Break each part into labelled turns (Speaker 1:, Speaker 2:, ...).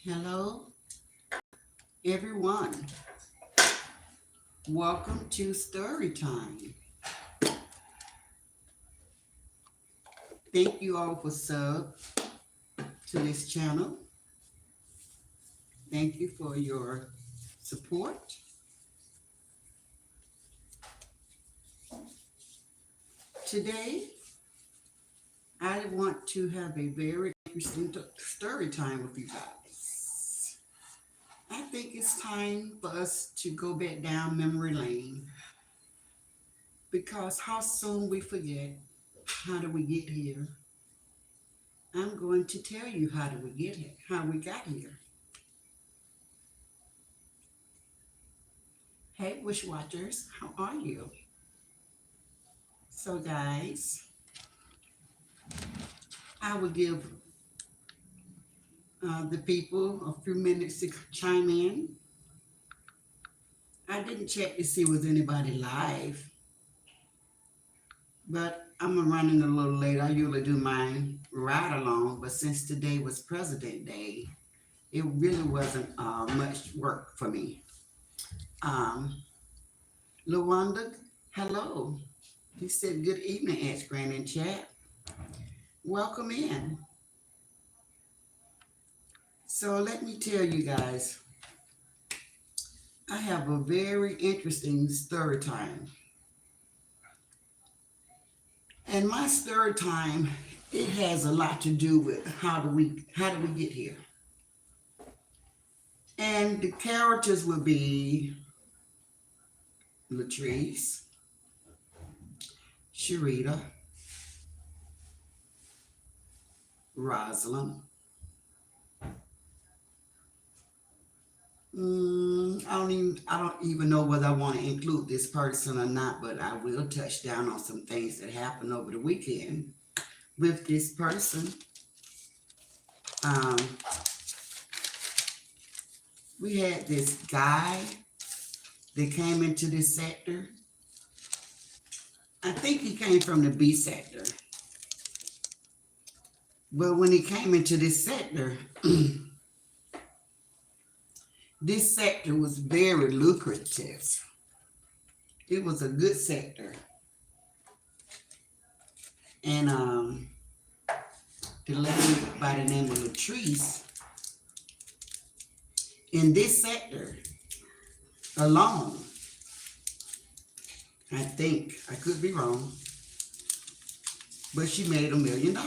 Speaker 1: Hello, everyone. Welcome to Story Time. Thank you all for sub to this channel. Thank you for your support. Today, I want to have a very interesting story time with you guys. I think it's time for us to go back down memory lane because how soon we forget how do we get here. I'm going to tell you how do we get here, how we got here. Hey, Wish Watchers, how are you? So, guys, I will give the people a few minutes to chime in. I didn't check to see was anybody live, but I'm running a little late. I usually do my ride along, but since today was President Day, it really wasn't much work for me. Um, Lawanda, hello. He said, good evening, Aunt Granny in chat. Welcome in. So let me tell you guys, I have a very interesting story time. And my story time, it has a lot to do with how do we get here. And the characters will be Latrice, Sharita, Rosalind. I don't even know whether I want to include this person or not, but I will touch down on some things that happened over the weekend with this person. Um, we had this guy that came into this sector. I think he came from the B sector. But when he came into this sector, this sector was very lucrative. It was a good sector. And the lady by the name of Latrice, in this sector alone, I think, I could be wrong, but she made $1 million.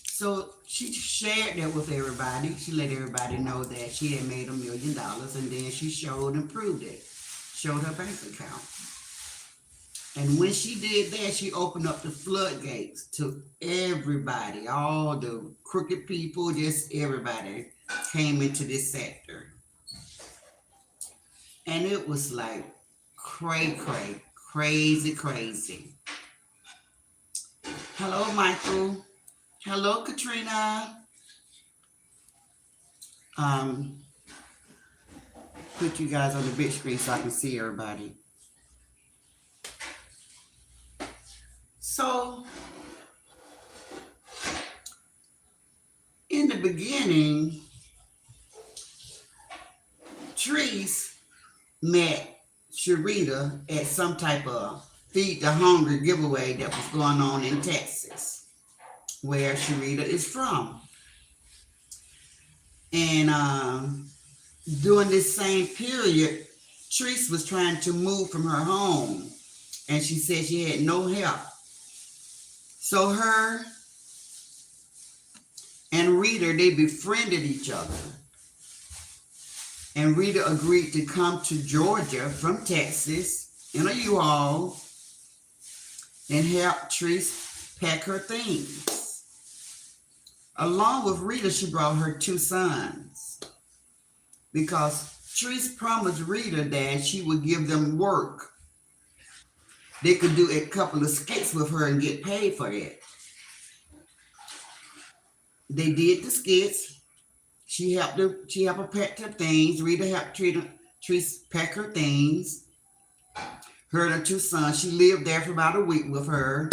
Speaker 1: So she shared that with everybody. She let everybody know that she had made $1 million, and then she showed and proved it. Showed her bank account. And when she did that, she opened up the floodgates to everybody. All the crooked people, just everybody came into this sector. And it was like crazy. Hello, Michael. Hello, Katrina. Put you guys on the big screen so I can see everybody. So, in the beginning, Treese met Sharita at some type of Feed the Hungry giveaway that was going on in Texas, where Sharita is from. And during this same period, Treese was trying to move from her home, and she said she had no help. So her and Rita, they befriended each other. And Rita agreed to come to Georgia from Texas in a U-Haul and help Treese pack her things. Along with Rita, she brought her 2 sons because Treese promised Rita that she would give them work. They could do a couple of skits with her and get paid for it. They did the skits. She helped her pack her things. Rita helped Treese pack her things. Her and her 2 sons. She lived there for about a week with her.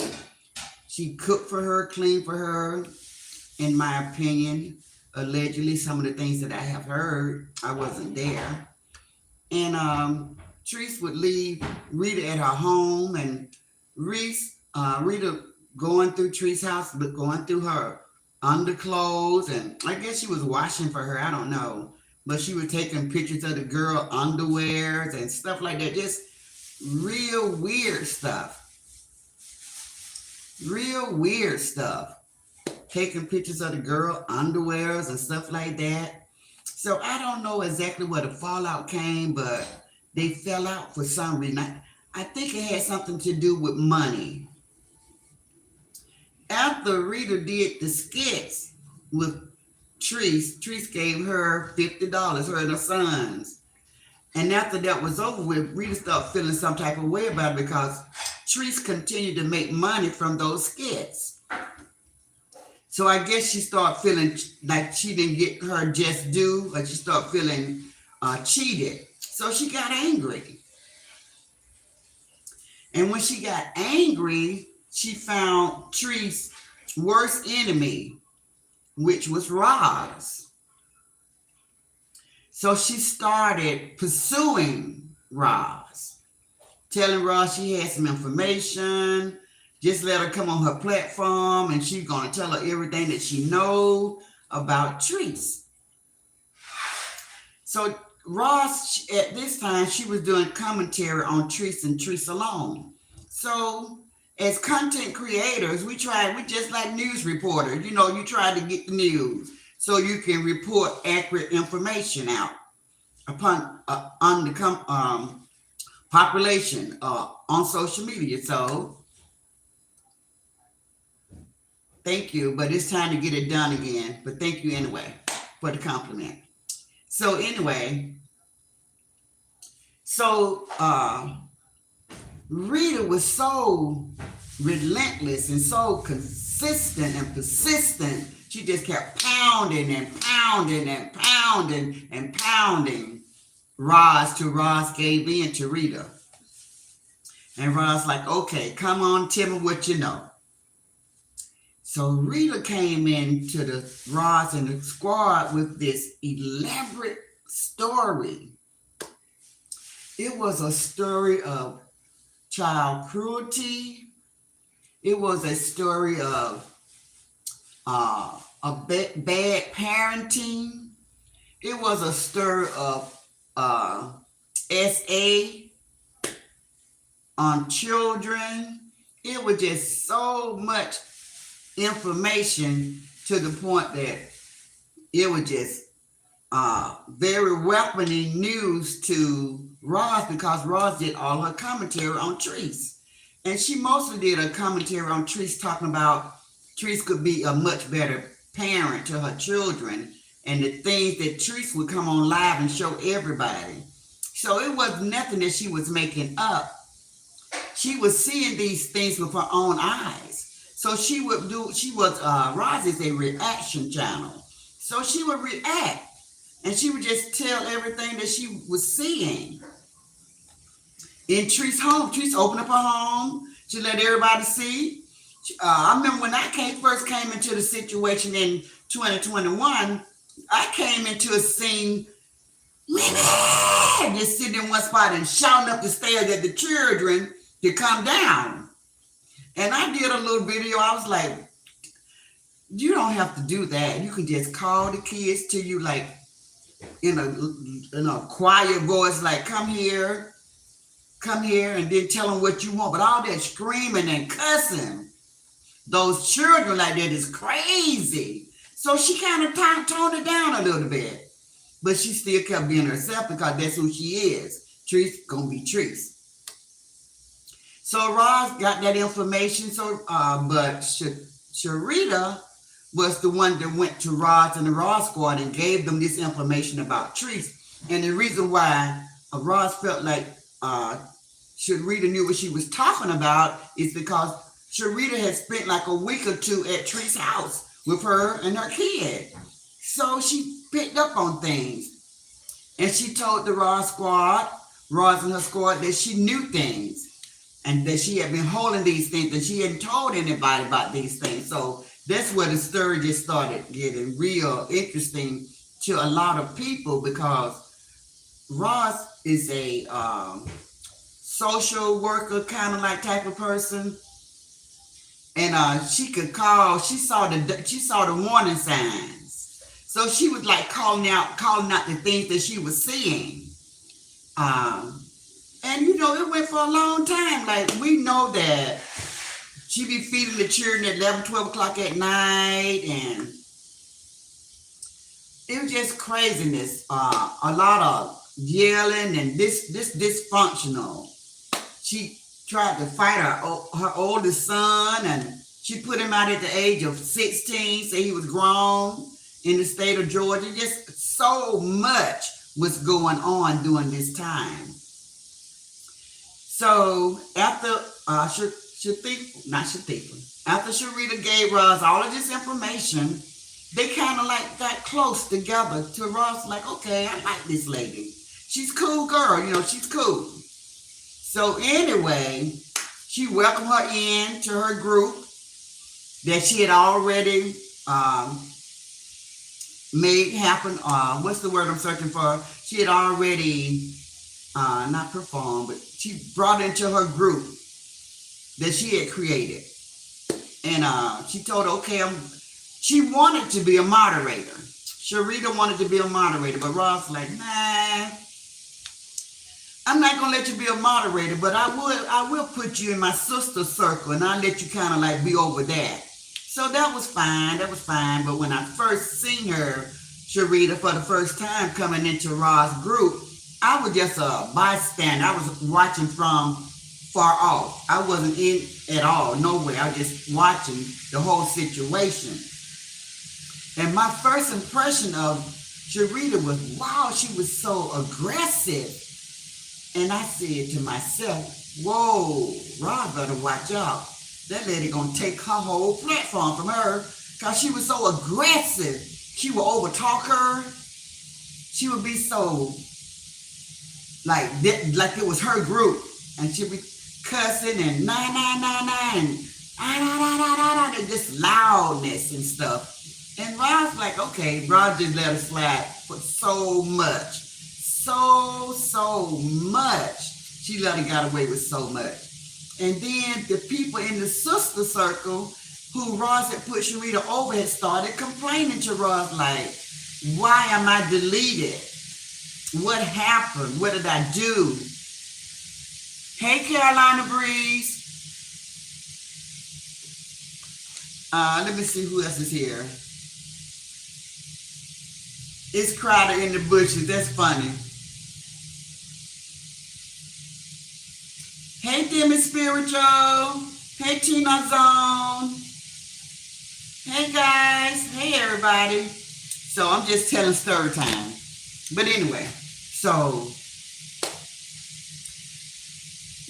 Speaker 1: She cooked for her, cleaned for her, in my opinion. Allegedly, some of the things that I have heard, I wasn't there. And Treese would leave Rita at her home, and Rita going through Tree's house, but going through her underclothes, and I guess she was washing for her. I don't know, but she was taking pictures of the girl underwears and stuff like that. Just real weird stuff. Real weird stuff. Taking pictures of the girl underwears and stuff like that. So I don't know exactly where the fallout came, but they fell out for some reason. I think it had something to do with money. After Rita did the skits with Treese gave her $50, her and her sons. And after that was over with, Rita started feeling some type of way about it because Treese continued to make money from those skits. So I guess she started feeling like she didn't get her just due, but she started feeling cheated. So she got angry. And when she got angry, she found Treese's worst enemy, which was Roz. So she started pursuing Roz, telling Roz she had some information. Just let her come on her platform, and she's going to tell her everything that she knows about Treese. So Roz, at this time, she was doing commentary on Treese and Treese alone. So as content creators, we just like news reporters, you try to get the news so you can report accurate information out upon on the population on social media. So thank you, but it's time to get it done again. But thank you anyway for the compliment. So anyway, Rita was so relentless and so consistent and persistent. She just kept pounding and pounding and pounding and pounding Roz till Roz gave in to Rita. And Roz like, okay, come on, tell me what you know. So Rita came into the Roz and the squad with this elaborate story. It was a story of child cruelty. It was a story of bad parenting. It was a story of SA on children. It was just so much information to the point that it was just very welcoming news to Roz, because Roz did all her commentary on Treese. And she mostly did a commentary on Treese, talking about Treese could be a much better parent to her children, and the things that Treese would come on live and show everybody. So it was nothing that she was making up. She was seeing these things with her own eyes. So Roz is a reaction channel. So she would react, and she would just tell everything that she was seeing. In Treese's home, Treese opened up her home. She let everybody see. I remember when I first came into the situation in 2021, I came into a scene, just sitting in one spot and shouting up the stairs at the children to come down. And I did a little video. I was like, you don't have to do that. You can just call the kids to you, like in a quiet voice, like, come here, and then tell them what you want. But all that screaming and cussing, those children like that is crazy. So she kind of toned it down a little bit, but she still kept being herself, because that's who she is. Treese gonna be Treese. So Roz got that information. But Sharita was the one that went to Roz and the Roz squad and gave them this information about Treese. And the reason why Roz felt like Sharita knew what she was talking about is because Sharita had spent like a week or two at Treese's house with her and her kid. So she picked up on things. And she told the Roz and her squad, that she knew things, and that she had been holding these things, and she hadn't told anybody about these things. So That's where the story just started getting real interesting to a lot of people because Ross is a social worker kind of like type of person, and she could call. She saw the warning signs, so she was like calling out the things that she was seeing. Um, and it went for a long time. Like we know that she be feeding the children at 11, 12 o'clock at night, and it was just craziness. A lot of yelling and this dysfunctional. She tried to fight her oldest son, and she put him out at the age of 16, say he was grown in the state of Georgia. Just so much was going on during this time. So after after Sharita gave Ross all of this information, they kind of like got close together to Ross, like, okay, I like this lady. She's a cool girl, she's cool. So anyway, she welcomed her in to her group that she had already made happen. What's the word I'm searching for? She had already not performed, but she brought into her group that she had created. And she told her, okay, she wanted to be a moderator. Sharita wanted to be a moderator, but Ross like, nah, I'm not gonna let you be a moderator, but I will put you in my sister circle, and I'll let you kind of like be over that. So that was fine. But when I first seen her, Sharita, for the first time coming into Ross' group, I was just a bystander. I was watching from far off. I wasn't in at all, nowhere. I was just watching the whole situation. And my first impression of Sharita was, wow, she was so aggressive. And I said to myself, whoa, Rob better watch out. That lady gonna take her whole platform from her because she was so aggressive. She would overtalk her. She would be so like it was her group. And she'd be cussing and and just loudness and stuff. And Rod's like, okay, Rod just let her slide for so much. So much. She let her got away with so much. And then the people in the sister circle who Ross had put Sharita over had started complaining to Ross like, why am I deleted? What happened? What did I do? Hey, Carolina Breeze. Let me see who else is here. It's crowded in the bushes. That's funny. Hey, Demi Spiritual. Hey, Tina Zone. Hey, guys. Hey, everybody. So I'm just telling story time. But anyway, so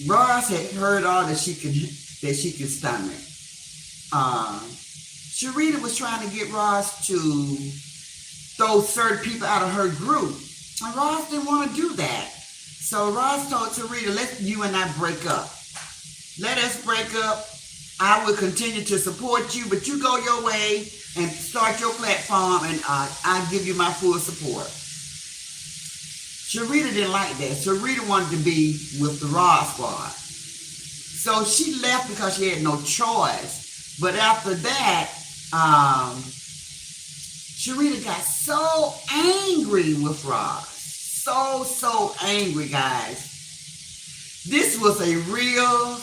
Speaker 1: Ross had heard all that she could stomach. Sharita was trying to get Ross to throw certain people out of her group. And Ross didn't want to do that. So Ross told Sharita, let you and I break up. Let us break up. I will continue to support you, but you go your way and start your platform, and I'll give you my full support. Sharita didn't like that. Sharita wanted to be with the Ross squad. So she left because she had no choice. But after that, Sharita got so angry with Ross. So angry, guys. This was a real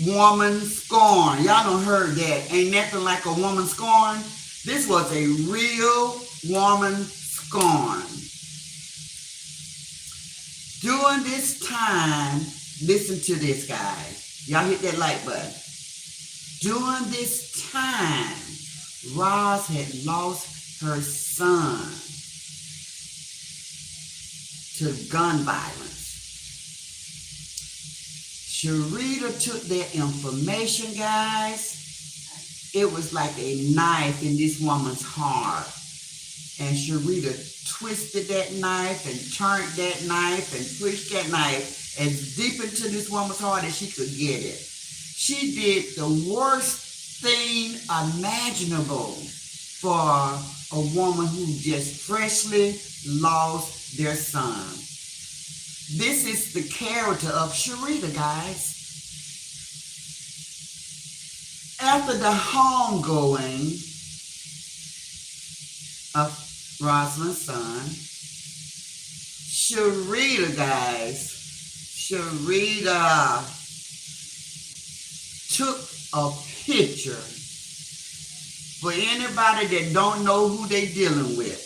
Speaker 1: woman scorn. Y'all done heard that. Ain't nothing like a woman scorn. This was a real woman scorn. During this time, listen to this, guys. Y'all hit that like button. During this time, Roz had lost her son to gun violence. Sharita took that information, guys. It was like a knife in this woman's heart. And Sharita twisted that knife and turned that knife and pushed that knife as deep into this woman's heart as she could get it. She did the worst thing imaginable for a woman who just freshly lost their son. This is the character of Sharita, guys. After the homegoing of Rosalind's son, Sharita, guys, Sharita took a picture. For anybody that don't know who they dealing with,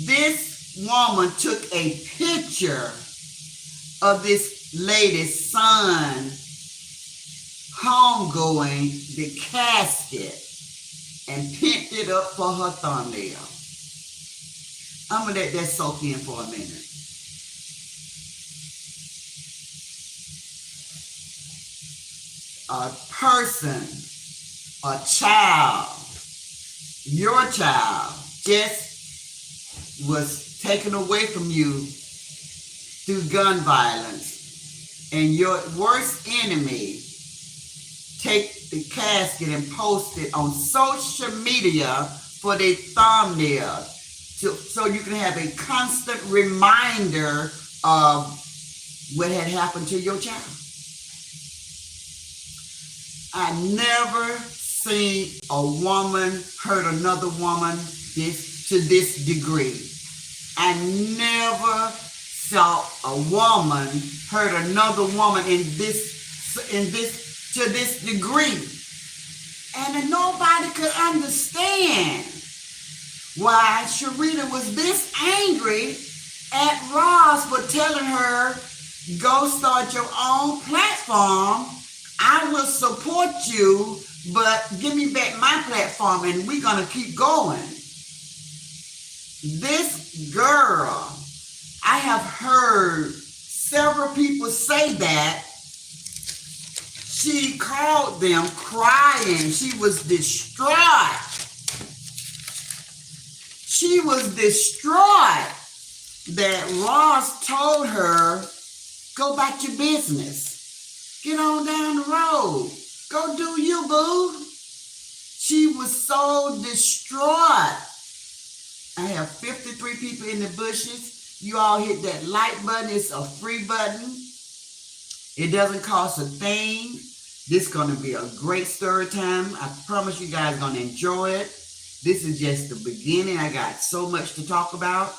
Speaker 1: this woman took a picture of this lady's son homegoing, the casket, and pinned it up for her thumbnail. I'm gonna let that soak in for a minute. A person, a child, your child, just was taken away from you through gun violence, and your worst enemy take the casket and post it on social media for their thumbnail, so you can have a constant reminder of what had happened to your child. I never seen a woman hurt another woman to this degree. I never saw a woman hurt another woman to this degree. And nobody could understand why Sharita was this angry at Ross for telling her, go start your own platform. I will support you, but give me back my platform and we're going to keep going. This girl, I have heard several people say that. She called them crying. She was distraught. She was distraught that Ross told her, go back your business. Get on down the road. Go do you, boo. She was so distraught. I have 53 people in the bushes. You all hit that like button. It's a free button. It doesn't cost a thing. This is going to be a great story time. I promise you guys are going to enjoy it. This is just the beginning. I got so much to talk about.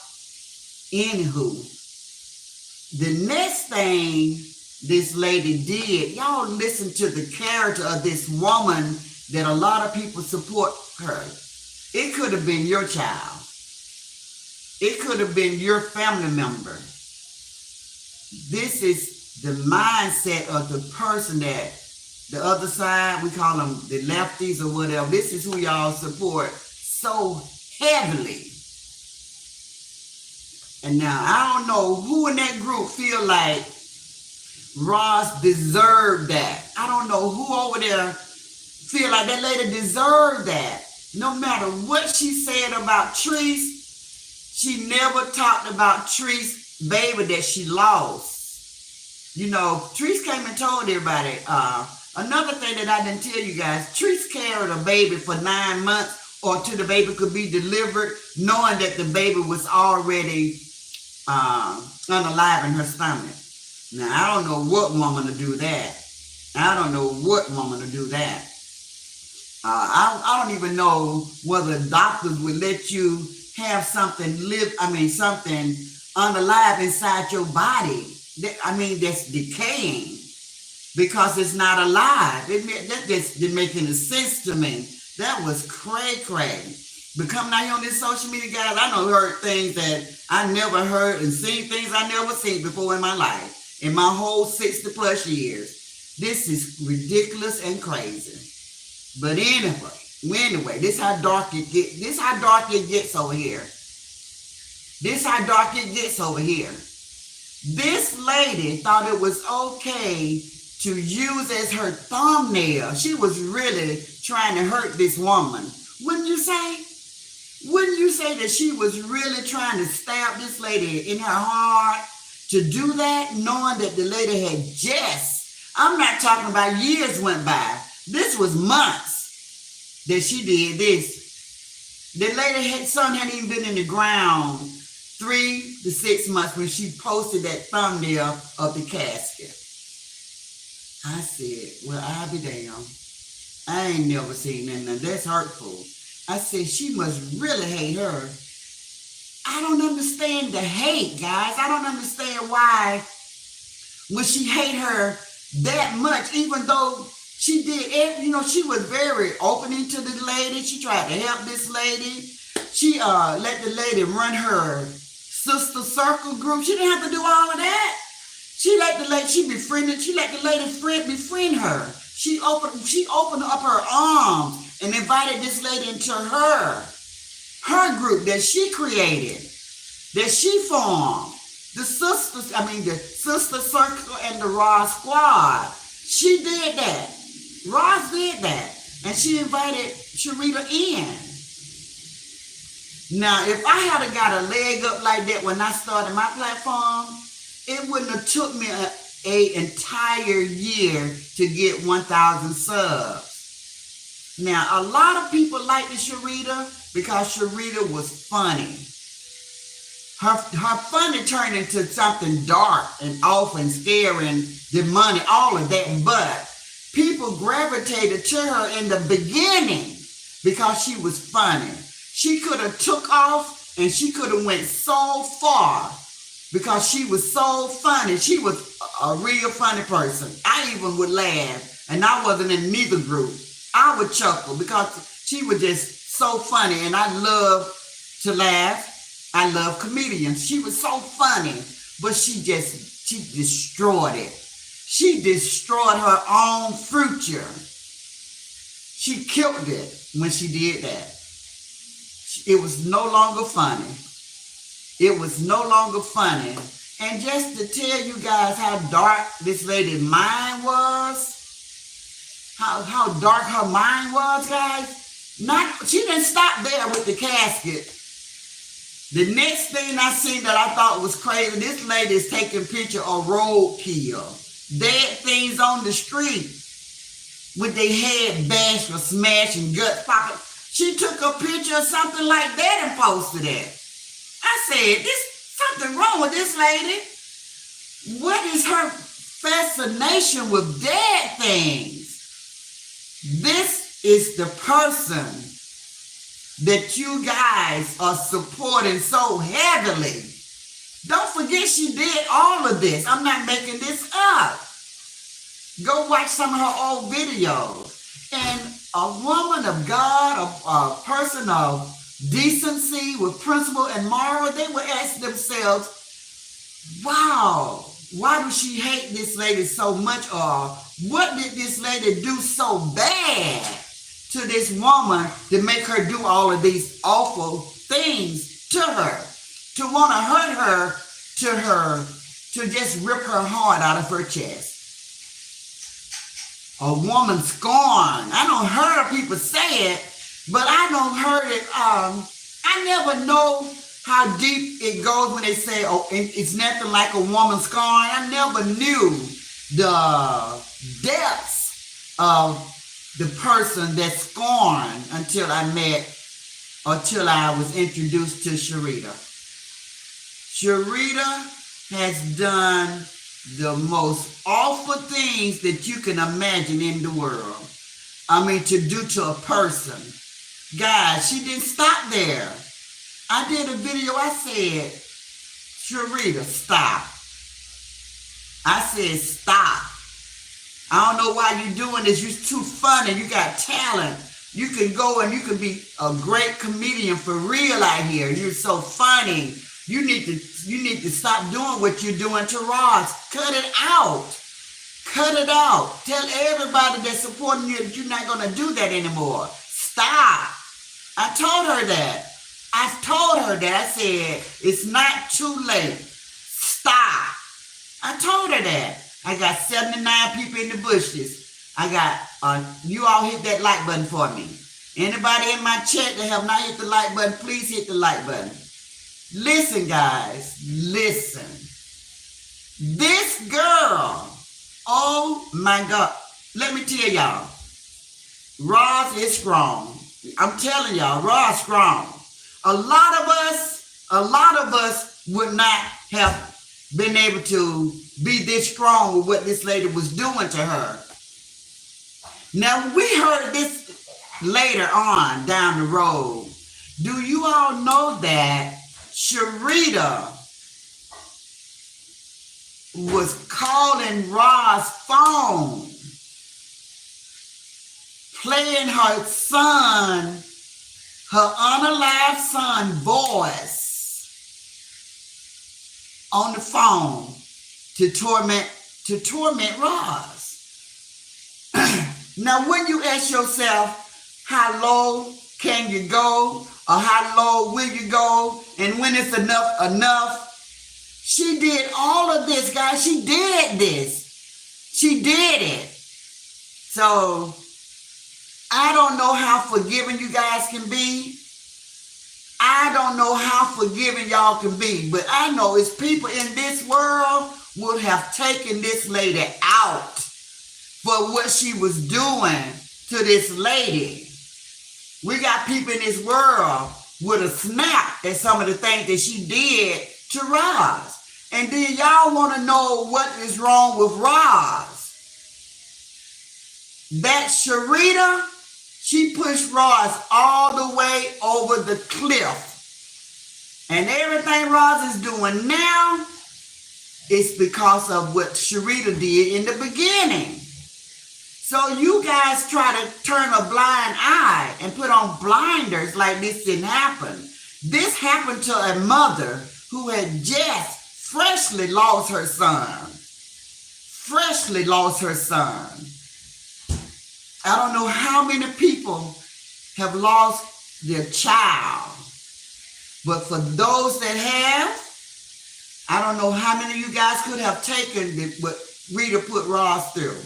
Speaker 1: Anywho, the next thing this lady did, y'all listen to the character of this woman that a lot of people support her. It could have been your child. It could have been your family member. This is the mindset of the person that the other side, we call them the lefties or whatever. This is who y'all support so heavily. And now I don't know who in that group feel like Ross deserved that. I don't know who over there feel like that lady deserved that. No matter what she said about Treese, she never talked about Treese's baby that she lost. You know, Treese came and told everybody. Another thing that I didn't tell you guys, Treese carried a baby for 9 months or till the baby could be delivered, knowing that the baby was already unalive in her stomach. Now, I don't know what woman to do that. I don't know what woman to do that. I don't even know whether doctors would let you have something something unalive inside your body. That's decaying because it's not alive. That just didn't make any sense to me. That was cray. But coming out here on this social media, guys, I know heard things that I never heard and seen things I never seen before in my life. In my whole 60 plus years. This is ridiculous and crazy. But anyway, this how dark it gets. This how dark it gets over here. This how dark it gets over here. This lady thought it was okay to use as her thumbnail. She was really trying to hurt this woman. Wouldn't you say? Wouldn't you say that she was really trying to stab this lady in her heart? To do that, knowing that the lady had I'm not talking about years went by. This was months that she did this. The lady son hadn't even been in the ground 3 to 6 months when she posted that thumbnail of the casket. I said, well, I'll be damned. I ain't never seen that. That's hurtful. I said, she must really hate her. I don't understand the hate, guys. I don't understand why would she hate her that much, even though she did, she was very opening to the lady. She tried to help this lady. She let the lady run her sister circle group. She didn't have to do all of that. She let the lady befriend her. She opened up her arms and invited this lady into her group that she created, that she formed. The sister circle and the Raw squad. She did that. Ross did that. And she invited Sharita in. Now, if I had got a leg up like that when I started my platform, it wouldn't have took me an entire year to get 1,000 subs. Now, a lot of people liked Sharita because Sharita was funny. Her funny turned into something dark and off and scary and demonic, all of that. But people gravitated to her in the beginning because she was funny. She could have took off and she could have went so far because she was so funny. She was a real funny person. I even would laugh, and I wasn't in neither group. I would chuckle because she was just so funny, and I love to laugh. I love comedians. She was so funny, but she destroyed it. She destroyed her own future. She killed it when she did that. It was no longer funny. It was no longer funny. And just to tell you guys how dark this lady's mind was, how dark her mind was, guys, she didn't stop there with the casket. The next thing I seen that I thought was crazy, this lady is taking picture of roadkill, dead things on the street with their head bashed or smashed and guts popping. She took a picture of something like that and posted it. I said, there's something wrong with this lady. What is her fascination with dead things? This is the person that you guys are supporting so heavily. Don't forget she did all of this. I'm not making this up. Go watch some of her old videos. And a woman of God, a person of decency with principle and moral, they would ask themselves, wow, why does she hate this lady so much? Or what did this lady do so bad to this woman to make her do all of these awful things to her, to want to hurt her, to just rip her heart out of her chest? A woman scorned. I don't heard people say it, but I don't heard it. I never know how deep it goes when they say, oh, it's nothing like a woman scorned. I never knew the depths of the person that scorned until I was introduced to Sharita. Sharita has done the most awful things that you can imagine in the world. I mean, to do to a person. Guys, she didn't stop there. I did a video, I said, Sharita, stop. I said, stop. I don't know why you're doing this. You're too funny. You got talent. You can go and you can be a great comedian for real out here. You're so funny. You need to stop doing what you're doing to Ross. Cut it out. Cut it out. Tell everybody that's supporting you that you're not going to do that anymore. Stop. I told her that. I said, it's not too late. Stop. I told her that. I got 79 people in the bushes. I got, you all hit that like button for me. Anybody in my chat that have not hit the like button, please hit the like button. Listen, guys, listen. This girl, oh my God, let me tell y'all, Roz is strong. I'm telling y'all, Roz strong. A lot of us would not have been able to be this strong with what this lady was doing to her. Now, we heard this later on down the road. Do you all know that Sharita was calling Roz's phone, playing her son, her unalived son voice on the phone to torment Roz? Now, when you ask yourself, how low can you go, or how low will you go, and when it's enough, she did all of this, guys. She did this. She did it. So, I don't know how forgiving you guys can be. I don't know how forgiving y'all can be, but I know it's people in this world would have taken this lady out for what she was doing to this lady. We got people in this world would have snapped at some of the things that she did to Roz. And then y'all want to know what is wrong with Roz. That Sharita, she pushed Roz all the way over the cliff. And everything Roz is doing now is because of what Sharita did in the beginning. So you guys try to turn a blind eye and put on blinders like this didn't happen. This happened to a mother who had just freshly lost her son. Freshly lost her son. I don't know how many people have lost their child. But for those that have, I don't know how many of you guys could have taken what Rita put Roz through.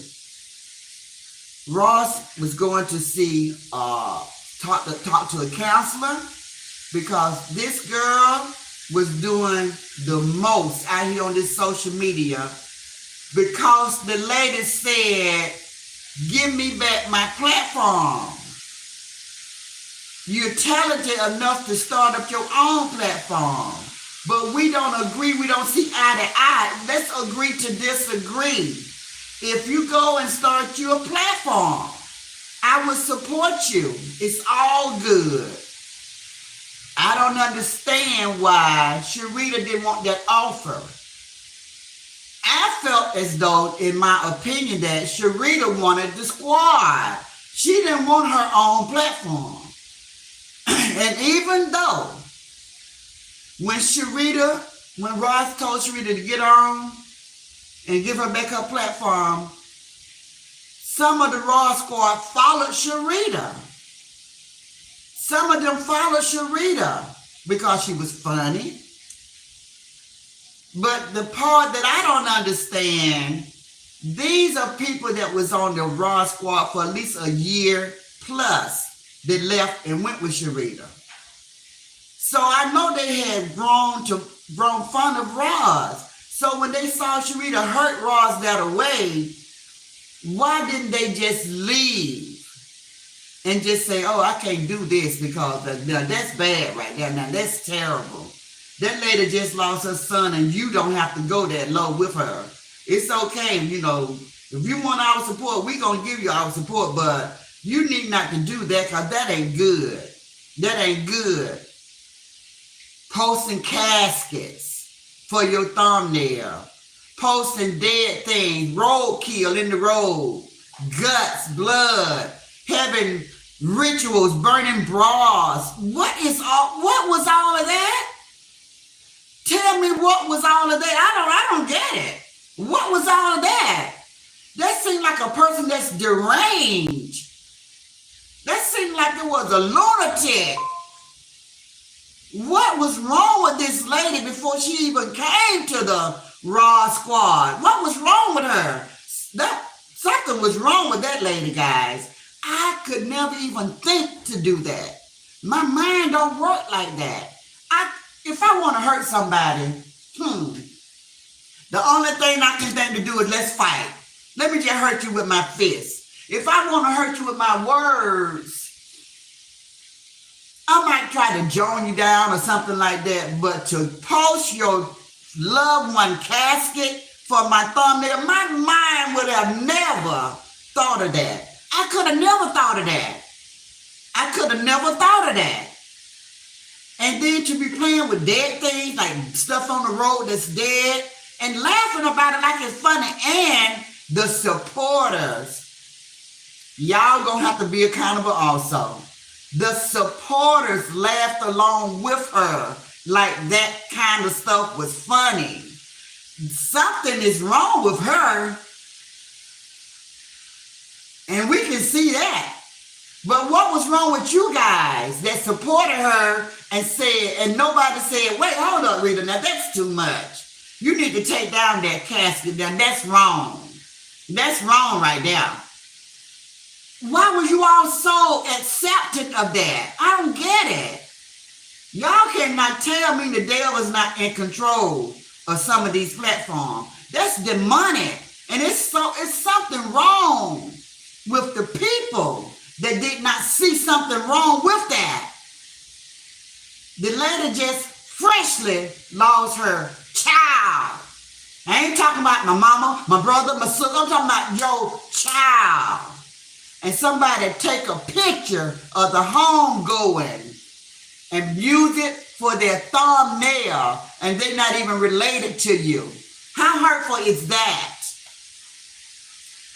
Speaker 1: Roz was going to see, talk to a counselor because this girl was doing the most out here on this social media because the lady said, give me back my platform. You're talented enough to start up your own platform. But we don't agree. We don't see eye to eye. Let's agree to disagree. If you go and start you a platform, I will support you. It's all good. I don't understand why Sharita didn't want that offer. I felt as though, in my opinion, that Sharita wanted the squad. She didn't want her own platform. And even though when Roz told Sharita to get on and give her back her platform, some of the Roz squad followed Sharita. Some of them followed Sharita because she was funny. But the part that I don't understand, these are people that was on the Roz squad for at least a year plus that left and went with Sharita. So I know they had grown fond of Roz. So when they saw Sharita hurt Roz that way, why didn't they just leave and just say, oh, I can't do this because that's bad right there. Now that's terrible. That lady just lost her son and you don't have to go that low with her. It's okay, if you want our support, we're going to give you our support, but you need not to do that because that ain't good. That ain't good. Posting caskets for your thumbnail. Posting dead things, roadkill in the road, guts, blood, having rituals, burning bras. What was all of that? Tell me what was all of that. I don't get it. What was all of that? That seemed like a person that's deranged. That seemed like it was a lunatic. What was wrong with this lady before she even came to the Roz squad? What was wrong with her? Something was wrong with that lady, guys. I could never even think to do that. My mind don't work like that. If I want to hurt somebody, the only thing I can think to do is let's fight. Let me just hurt you with my fist. If I want to hurt you with my words, I might try to join you down or something like that, but to post your loved one casket for my thumbnail, my mind would have never thought of that. I could have never thought of that. I could have never thought of that. And then to be playing with dead things, like stuff on the road that's dead, and laughing about it like it's funny. And the supporters, y'all gonna have to be accountable also. The supporters laughed along with her like that kind of stuff was funny. Something is wrong with her, and we can see that. But what was wrong with you guys that supported her and said, and nobody said, wait, hold up, Rita, now that's too much. You need to take down that casket down. That's wrong. That's wrong right there. Why was you all so accepting of that? I don't get it. Y'all cannot tell me the devil is not in control of some of these platforms. That's demonic. And it's something wrong with the people that did not see something wrong with that. The lady just freshly lost her child. I ain't talking about my mama, my brother, my sister. I'm talking about your child. And somebody take a picture of the home going and use it for their thumbnail, and they're not even related to you. How hurtful is that?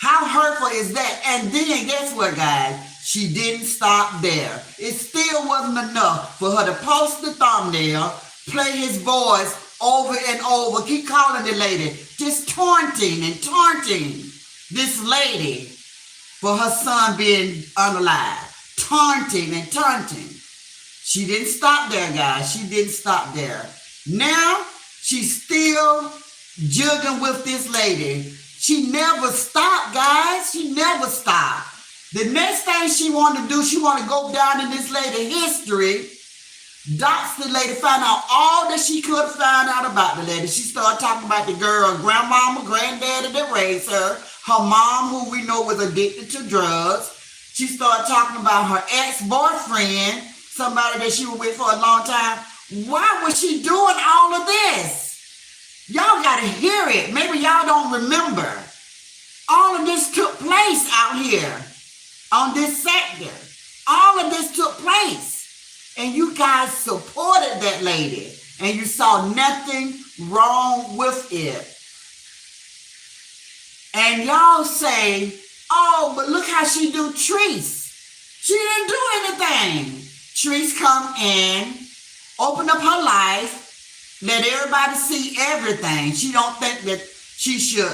Speaker 1: How hurtful is that? And then guess what, guys? She didn't stop there. It still wasn't enough for her to post the thumbnail, play his voice over and over, keep calling the lady, just taunting and taunting this lady for her son being unalive. Taunting and taunting. She didn't stop there, guys. She didn't stop there. Now, she's still juggling with this lady. She never stopped, guys. She never stopped. The next thing she wanted to do, she wanted to go down in this lady's history, dox the lady, find out all that she could find out about the lady. She started talking about the girl, grandmama, granddaddy that raised her, her mom, who we know was addicted to drugs. She started talking about her ex-boyfriend, somebody that she was with for a long time. Why was she doing all of this? Y'all got to hear it. Maybe y'all don't remember. All of this took place out here on this sector. All of this took place. And you guys supported that lady. And you saw nothing wrong with it. And y'all say, oh, but look how she do Treese. She didn't do anything. Treese come in, open up her life, let everybody see everything. She don't think that she should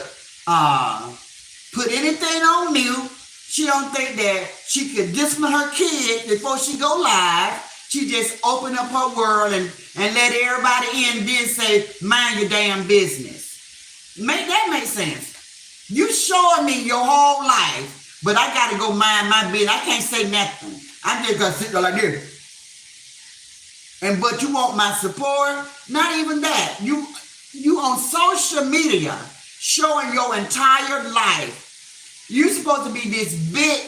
Speaker 1: put anything on mute. She don't think that she could discipline her kids before she go live. She just open up her world and let everybody in and then say, mind your damn business. Make that make sense. You showing me your whole life, but I got to go mind my business. I can't say nothing. I'm just going to sit there like this. But you want my support? Not even that. You on social media showing your entire life. You're supposed to be this big,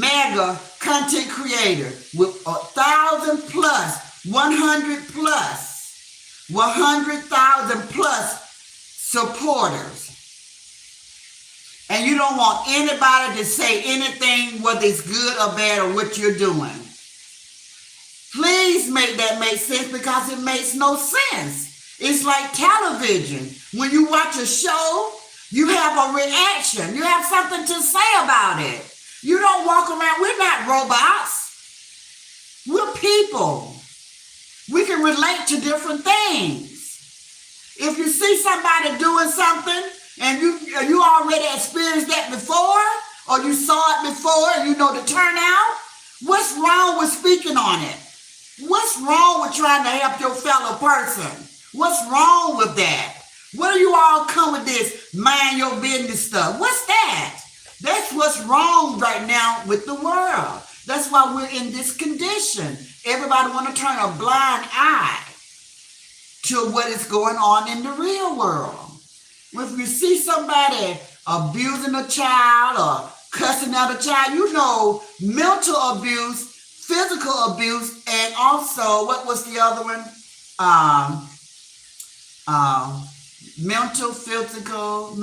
Speaker 1: mega content creator with 1,000 plus, 100 plus, 100,000 plus supporters. And you don't want anybody to say anything, whether it's good or bad or what you're doing. Please make that make sense, because it makes no sense. It's like television. When you watch a show, you have a reaction. You have something to say about it. You don't walk around. We're not robots. We're people. We can relate to different things. If you see somebody doing something and you already experienced that before, or you saw it before and you know the turnout, what's wrong with speaking on it? What's wrong with trying to help your fellow person? What's wrong with that? What do you all come with this mind your business stuff? What's that? That's what's wrong right now with the world. That's why we're in this condition. Everybody want to turn a blind eye to what is going on in the real world. If you see somebody abusing a child or cussing out a child, you know, mental abuse, physical abuse, and also, what was the other one? Um, um, mental, physical,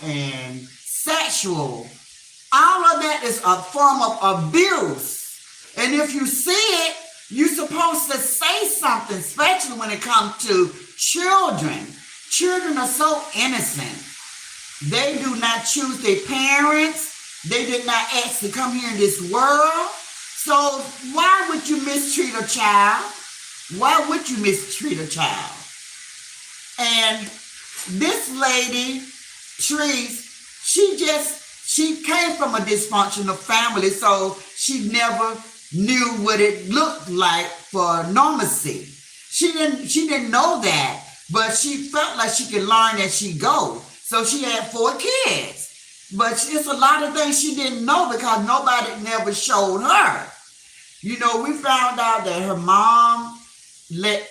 Speaker 1: and sexual. All of that is a form of abuse. And if you see it, you're supposed to say something, especially when it comes to children. Children are so innocent. They do not choose their parents. They did not ask to come here in this world. So why would you mistreat a child? Why would you mistreat a child? And this lady, Treese, she came from a dysfunctional family, so she never knew what it looked like for normalcy. She didn't know that, but she felt like she could learn as she go. So she had 4 kids. But it's a lot of things she didn't know because nobody never showed her. You know, we found out that her mom let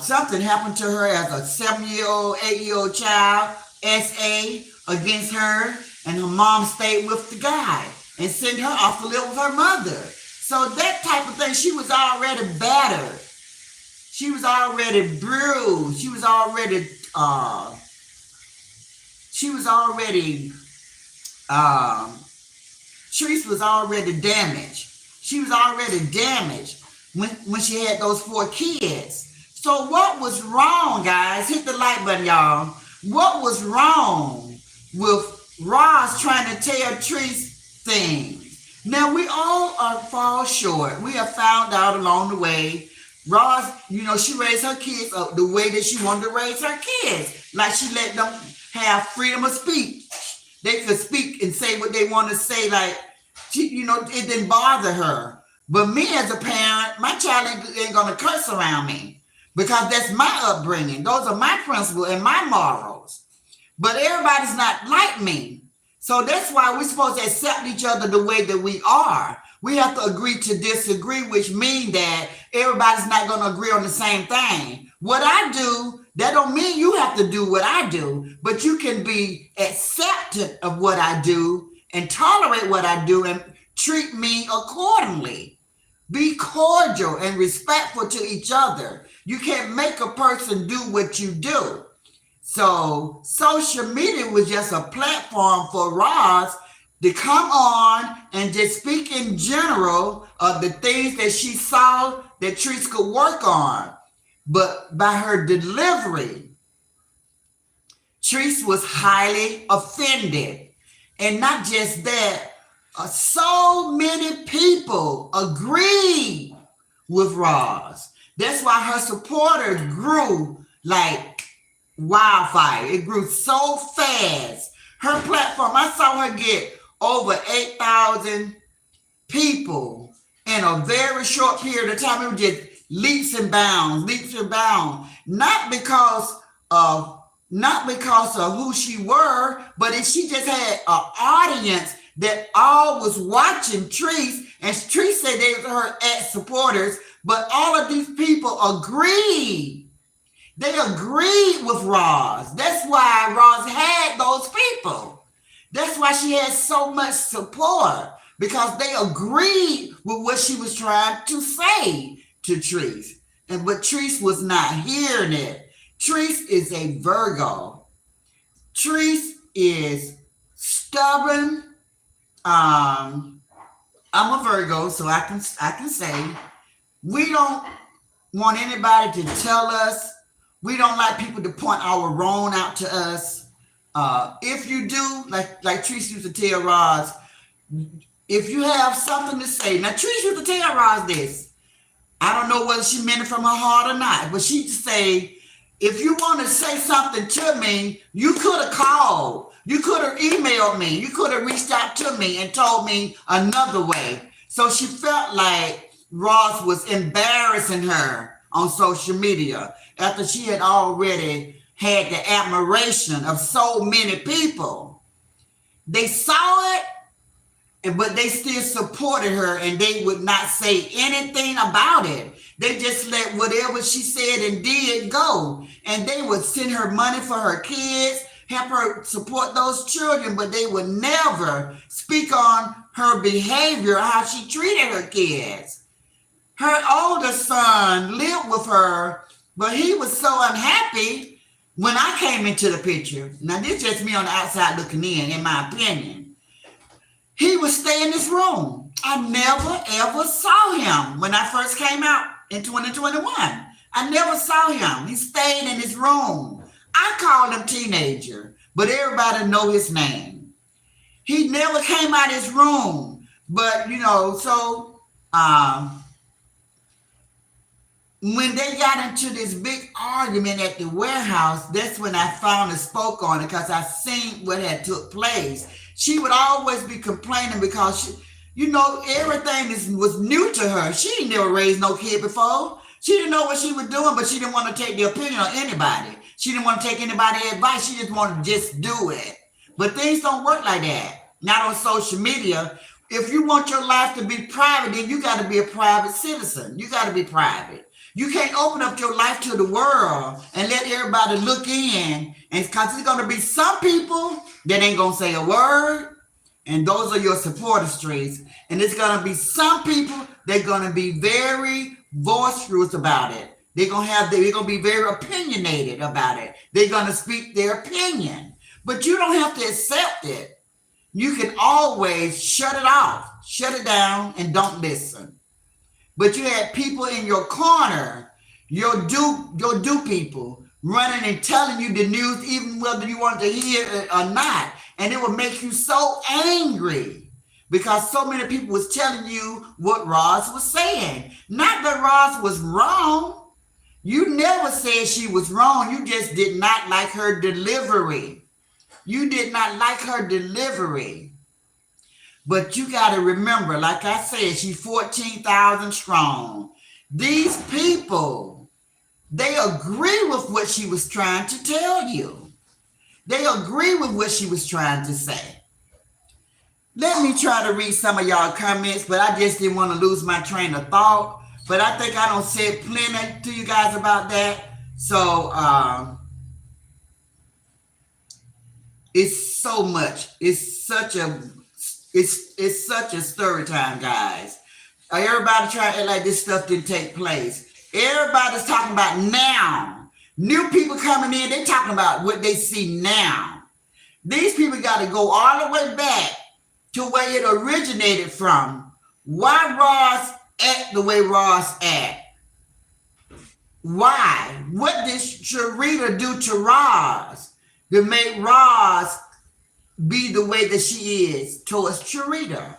Speaker 1: something happen to her as a 7-year-old, 8-year-old child, SA, against her, and her mom stayed with the guy and sent her off to live with her mother. So that type of thing, she was already battered. She was already bruised. Treese was already damaged. She was already damaged when she had those 4 kids. So what was wrong, guys? Hit the like button, y'all. What was wrong with Roz trying to tell Treese things? Now, we all fall short. We have found out along the way. Roz, you know, she raised her kids up the way that she wanted to raise her kids. Like she let them have freedom of speech. They could speak and say what they want to say. Like, it didn't bother her. But me as a parent, my child ain't going to curse around me because that's my upbringing. Those are my principles and my morals. But everybody's not like me. So that's why we're supposed to accept each other the way that we are. We have to agree to disagree, which means that everybody's not going to agree on the same thing. What I do, that don't mean you have to do what I do, but you can be acceptant of what I do and tolerate what I do and treat me accordingly. Be cordial and respectful to each other. You can't make a person do what you do. So social media was just a platform for Roz to come on and just speak in general of the things that she saw that Treese could work on. But by her delivery, Treese was highly offended. And not just that, so many people agreed with Roz. That's why her supporters grew like wildfire. It grew so fast. Her platform, I saw her get over 8,000 people in a very short period of time. It was just leaps and bounds. Not because of who she were, but she just had an audience that all was watching Treese, and Treese said they were her ex-supporters, but all of these people agreed. They agreed with Roz. That's why Roz had those people. That's why she had so much support, because they agreed with what she was trying to say to Treese. But Treese was not hearing it. Treese is a Virgo. Treese is stubborn. I'm a Virgo, so I can say we don't want anybody to tell us. We don't like people to point our wrong out to us. If you do, like Treese used to tell Roz, if you have something to say. Now, Treese used to tell Roz this. I don't know whether she meant it from her heart or not, but she used to say, if you want to say something to me, you could have called. You could have emailed me. You could have reached out to me and told me another way. So she felt like Roz was embarrassing her on social media after she had already had the admiration of so many people. They saw it, but they still supported her, and they would not say anything about it. They just let whatever she said and did go. And they would send her money for her kids, help her support those children, but they would never speak on her behavior, how she treated her kids. Her older son lived with her, but he was so unhappy when I came into the picture. Now, this is just me on the outside looking in my opinion. He would stay in this room. I never, ever saw him when I first came out in 2021. I never saw him. He stayed in his room. I called him teenager, but everybody know his name. He never came out his room. But, so when they got into this big argument at the warehouse, that's when I finally spoke on it because I seen what had took place. She would always be complaining because everything was new to her. She never raised no kid before. She didn't know what she was doing, but she didn't want to take the opinion of anybody. She didn't want to take anybody's advice. She just wanted to just do it. But things don't work like that. Not on social media. If you want your life to be private, then you got to be a private citizen. You got to be private. You can't open up your life to the world and let everybody look in. And because there's going to be some people that ain't going to say a word. And those are your supporter streets. And there's going to be some people that are going to be very boisterous about it. They're going to be very opinionated about it. They're going to speak their opinion. But you don't have to accept it. You can always shut it off, shut it down, and don't listen. But you had people in your corner, your do people, running and telling you the news, even whether you want to hear it or not. And it would make you so angry because so many people was telling you what Roz was saying. Not that Roz was wrong. You never said she was wrong. You just did not like her delivery. You did not like her delivery. But you got to remember, like I said, she's 14,000 strong. These people, they agree with what she was trying to tell you. They agree with what she was trying to say. Let me try to read some of y'all comments, but I just didn't want to lose my train of thought. But I think I don't said plenty to you guys about that. So it's so much. It's such a story time, guys. Everybody trying to act like this stuff didn't take place. Everybody's talking about now. New people coming in, they talking about what they see now. These people got to go all the way back to where it originated from. Why Roz act the way Roz act? Why? What did Sharita do to Roz to make Roz be the way that she is towards Sharita?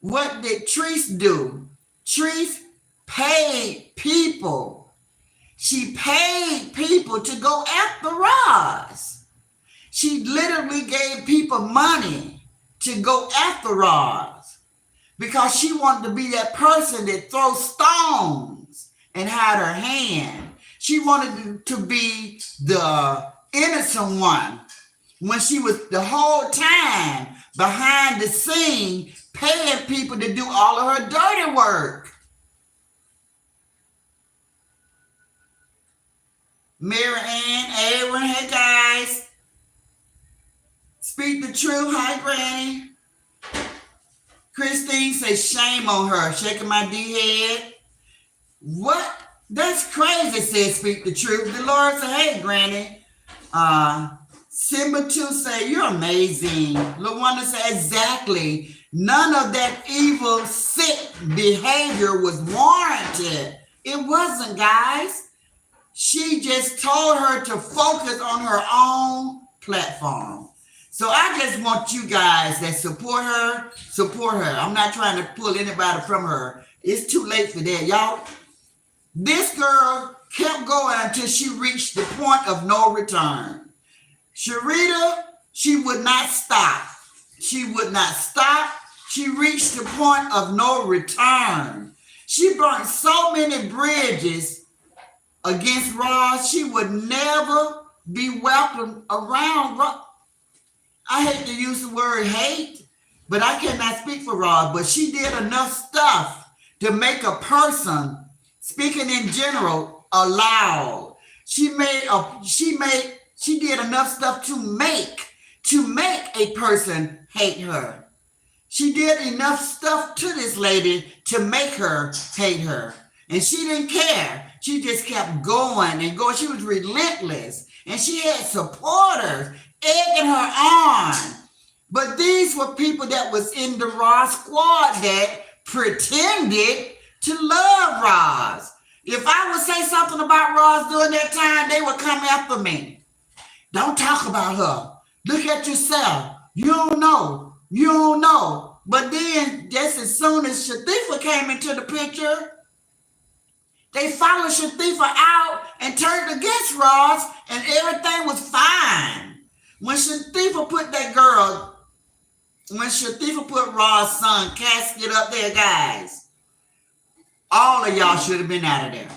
Speaker 1: What did Treese do? Treese paid people. She paid people to go after Roz. She literally gave people money to go after Roz because she wanted to be that person that throws stones and hide her hand. She wanted to be the innocent one when she was the whole time behind the scene paying people to do all of her dirty work. Mary Ann, Aaron, hey guys. Speak the truth, hi Granny. Christine says shame on her, shaking my D head. What? That's crazy, says speak the truth. The Lord said, hey Granny. Simba 2 say, you're amazing. LaWanda said, exactly. None of that evil, sick behavior was warranted. It wasn't, guys. She just told her to focus on her own platform. So I just want you guys that support her, support her. I'm not trying to pull anybody from her. It's too late for that, y'all. This girl kept going until she reached the point of no return. Sharita, she would not stop. She would not stop. She reached the point of no return. She burnt so many bridges against Roz, she would never be welcomed around Roz. I hate to use the word hate, but I cannot speak for Roz, but she did enough stuff to make a person, speaking in general, allowed. She made She did enough stuff to make a person hate her. She did enough stuff to this lady to make her hate her. And she didn't care. She just kept going and going. She was relentless. And she had supporters egging her on. But these were people that was in the Ross squad that pretended to love Ross. If I would say something about Ross during that time, they would come after me. Don't talk about her. Look at yourself. You don't know. You don't know. But then, just as soon as Shatifa came into the picture, they followed Shatifa out and turned against Ross, and everything was fine. When Shatifa put Ross' son casket up there, guys, all of y'all should have been out of there.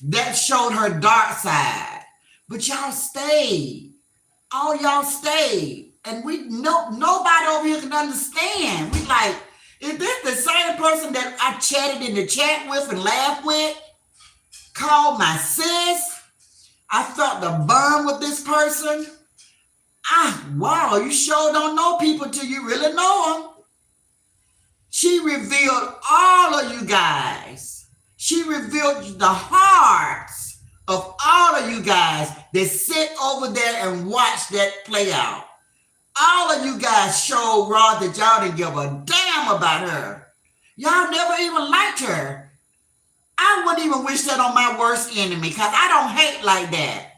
Speaker 1: That showed her dark side. But y'all stayed. All y'all stayed. And nobody over here can understand. We like, is this the same person that I chatted in the chat with and laughed with? Called my sis? I felt the bond with this person? Wow, you sure don't know people till you really know them. She revealed all of you guys. She revealed the hearts of all of you guys that sit over there and watch that play out. All of you guys showed Rod that y'all didn't give a damn about her. Y'all never even liked her. I wouldn't even wish that on my worst enemy because I don't hate like that.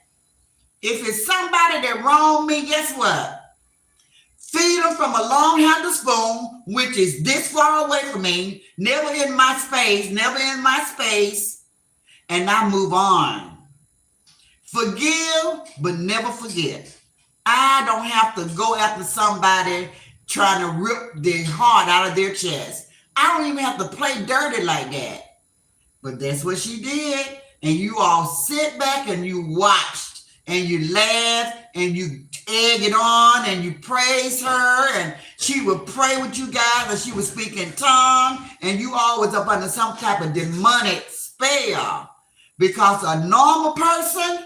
Speaker 1: If it's somebody that wronged me, guess what? Feed them from a long-handled spoon, which is this far away from me, never in my space, and I move on. Forgive, but never forget. I don't have to go after somebody trying to rip their heart out of their chest. I don't even have to play dirty like that. But that's what she did. And you all sit back and you watched and you laughed and you egg it on and you praise her. And she would pray with you guys and she would speak in tongue. And you all was up under some type of demonic spell. Because a normal person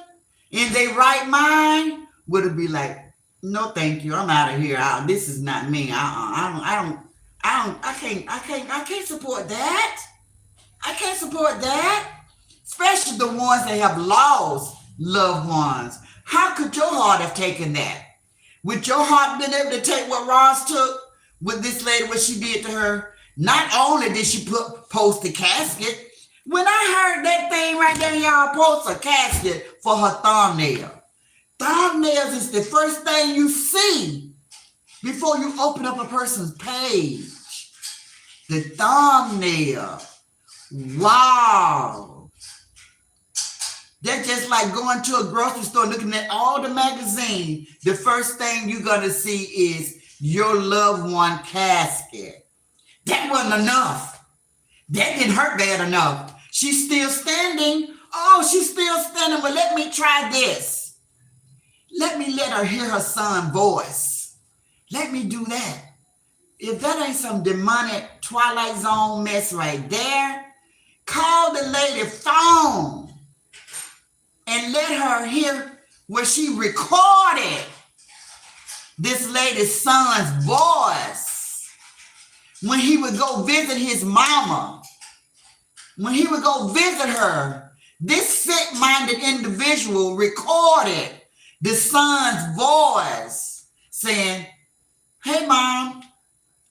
Speaker 1: in their right mind would have been like, no, thank you. I'm out of here. This is not me. I can't support that. I can't support that. Especially the ones that have lost loved ones. How could your heart have taken that? Would your heart been able to take what Ross took with this lady, what she did to her? Not only did she post the casket, when I heard that thing right there, y'all post a casket for her thumbnail. Thumbnails is the first thing you see before you open up a person's page. The thumbnail. Wow. That's just like going to a grocery store looking at all the magazines. The first thing you're going to see is your loved one casket. That wasn't enough. That didn't hurt bad enough. She's still standing. Oh, she's still standing. But let me try this. Let me let her hear her son's voice. Let me do that. If that ain't some demonic Twilight Zone mess right there, call the lady phone and let her hear where she recorded this lady's son's voice when he would go visit his mama, when he would go visit her. This sick-minded individual recorded the son's voice saying, hey, Mom,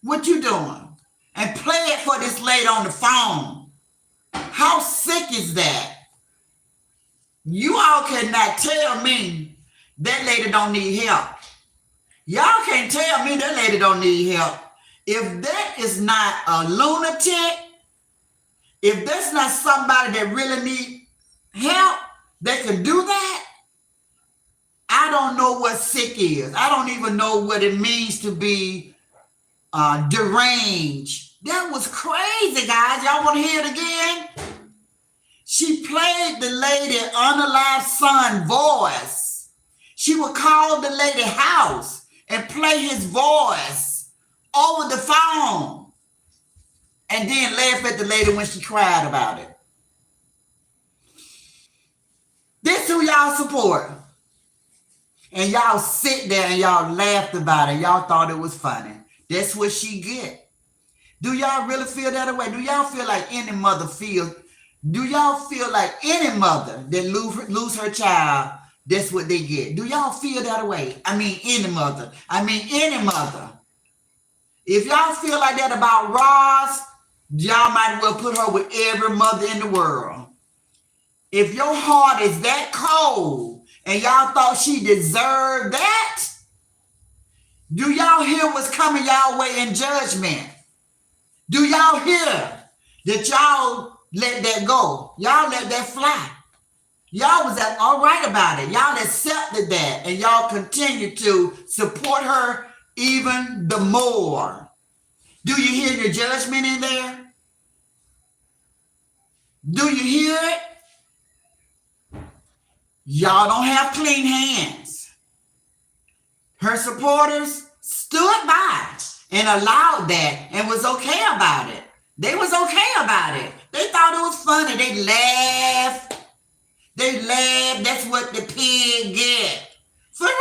Speaker 1: what you doing? And play it for this lady on the phone. How sick is that? You all cannot tell me that lady don't need help. Y'all can't tell me that lady don't need help. If that is not a lunatic, if that's not somebody that really need help that can do that, I don't know what sick is. I don't even know what it means to be deranged. That was crazy, guys. Y'all want to hear it again? She played the lady unalive son voice. She would call the lady house and play his voice over the phone and then laugh at the lady when she cried about it. This who y'all support. And y'all sit there and y'all laughed about it. Y'all thought it was funny. That's what she get. Do y'all really feel that way? Do y'all feel like any mother feels? Do y'all feel like any mother that lose her child, that's what they get? Do y'all feel that way? I mean, any mother. I mean, any mother. If y'all feel like that about Roz, y'all might as well put her with every mother in the world. If your heart is that cold and y'all thought she deserved that, do y'all hear what's coming y'all way in judgment? Do y'all hear that y'all let that go? Y'all let that fly. Y'all was all right about it. Y'all accepted that and y'all continue to support her even the more. Do you hear the judgment in there? Do you hear it? Y'all don't have clean hands. Her supporters stood by and allowed that and was okay about it. They was okay about it. They thought it was funny. They laughed. They laughed. That's what the pig get. For real?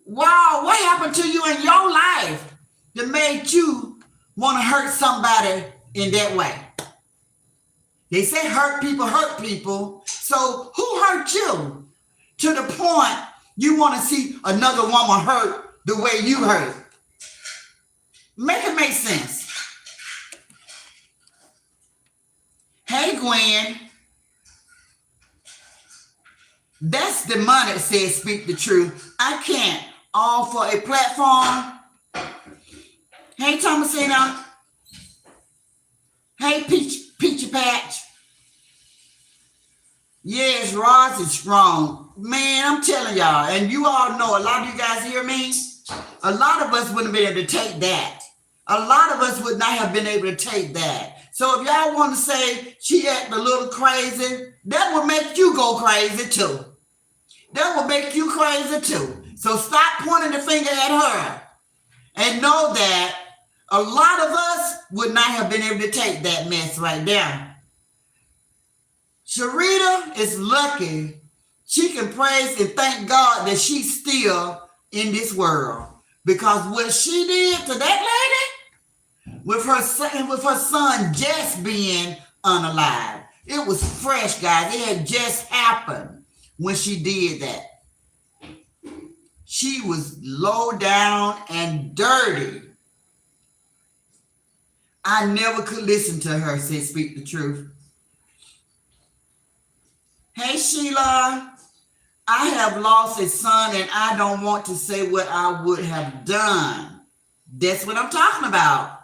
Speaker 1: Wow, what happened to you in your life that made you want to hurt somebody in that way? They say hurt people. So who hurt you to the point you want to see another woman hurt the way you hurt? Make it make sense. Hey, Gwen. That's the money that says speak the truth. I can't. All for a platform. Hey, Thomasina. Hey, Peachy Patch. Yes, Roz is strong. Man, I'm telling y'all, and you all know, a lot of you guys hear me? A lot of us wouldn't be able to take that. A lot of us would not have been able to take that. So if y'all want to say she acted a little crazy, that would make you go crazy too. That will make you crazy too. So stop pointing the finger at her and know that a lot of us would not have been able to take that mess right there. Sharita is lucky. She can praise and thank God that she's still in this world. Because what she did to that lady, with her son just being unalive, it was fresh, guys. It had just happened when she did that. She was low down and dirty. I never could listen to her say speak the truth. Hey, Sheila, I have lost a son and I don't want to say what I would have done. That's what I'm talking about.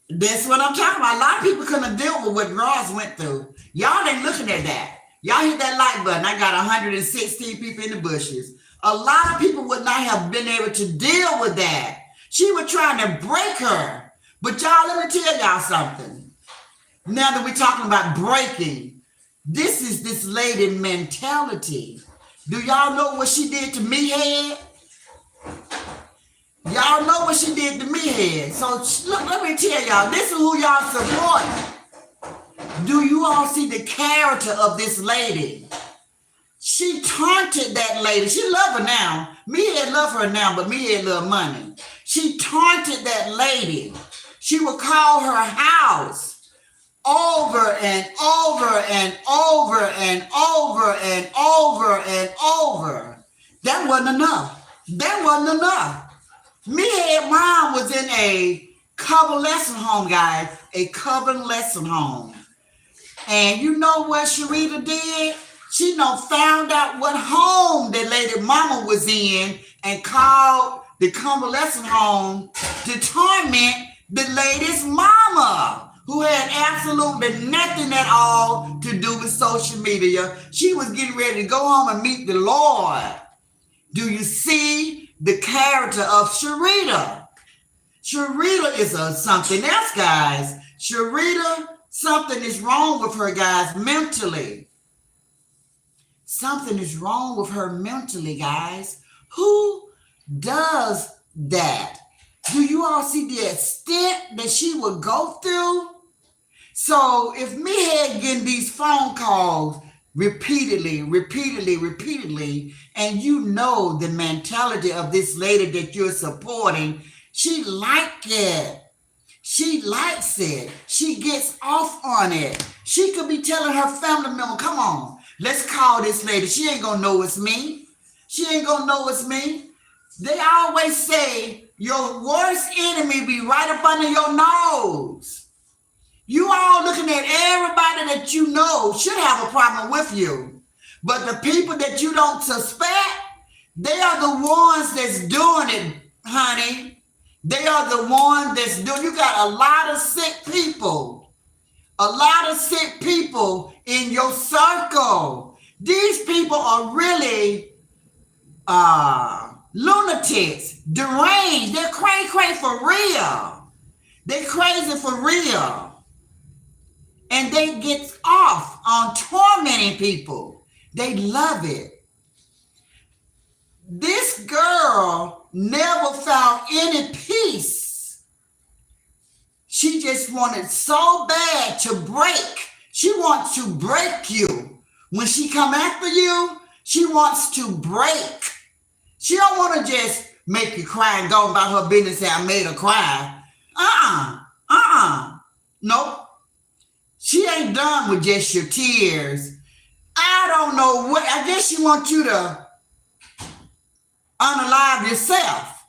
Speaker 1: That's what I'm talking about. A lot of people couldn't deal with what Ross went through. Y'all ain't looking at that. Y'all hit that like button. I got 116 people in the bushes. A lot of people would not have been able to deal with that. She was trying to break her. But y'all, let me tell y'all something. Now that we're talking about breaking, this is this lady mentality. Do y'all know what she did to me head? Y'all know what she did to me head. So look, let me tell y'all, this is who y'all support. Do you all see the character of this lady? She taunted that lady. She love her now. Me head love her now, but me head love money. She taunted that lady. She would call her house over and over and over and over and over and over. That wasn't enough. That wasn't enough. Me and mom was in a convalescent home, guys. A convalescent home. And you know what Sharita did? She found out what home that lady mama was in and called the convalescent home to torment the lady's mama, who had absolutely nothing at all to do with social media. She was getting ready to go home and meet the Lord. Do you see the character of Sharita? Sharita is something else, guys. Sharita, something is wrong with her, guys, mentally. Something is wrong with her mentally, guys. Who does that? Do you all see the extent that she would go through? So if me had getting these phone calls, repeatedly, repeatedly, repeatedly, and you know the mentality of this lady that you're supporting, she like it. She likes it. She gets off on it. She could be telling her family member, come on, let's call this lady. She ain't gonna know it's me. She ain't gonna know it's me. They always say your worst enemy be right up under your nose. You all looking at everybody that you know should have a problem with you. But the people that you don't suspect, they are the ones that's doing it, honey. They are the ones that's doing. You got a lot of sick people. A lot of sick people in your circle. These people are really lunatics, deranged. They're cray for real. They're crazy for real. And they get off on tormenting people. They love it. This girl never found any peace. She just wanted so bad to break. She wants to break you. When she come after you, she wants to break. She don't want to just make you cry and go about her business and I made her cry. Nope. She ain't done with just your tears. I don't know what, I guess she wants you to unalive yourself.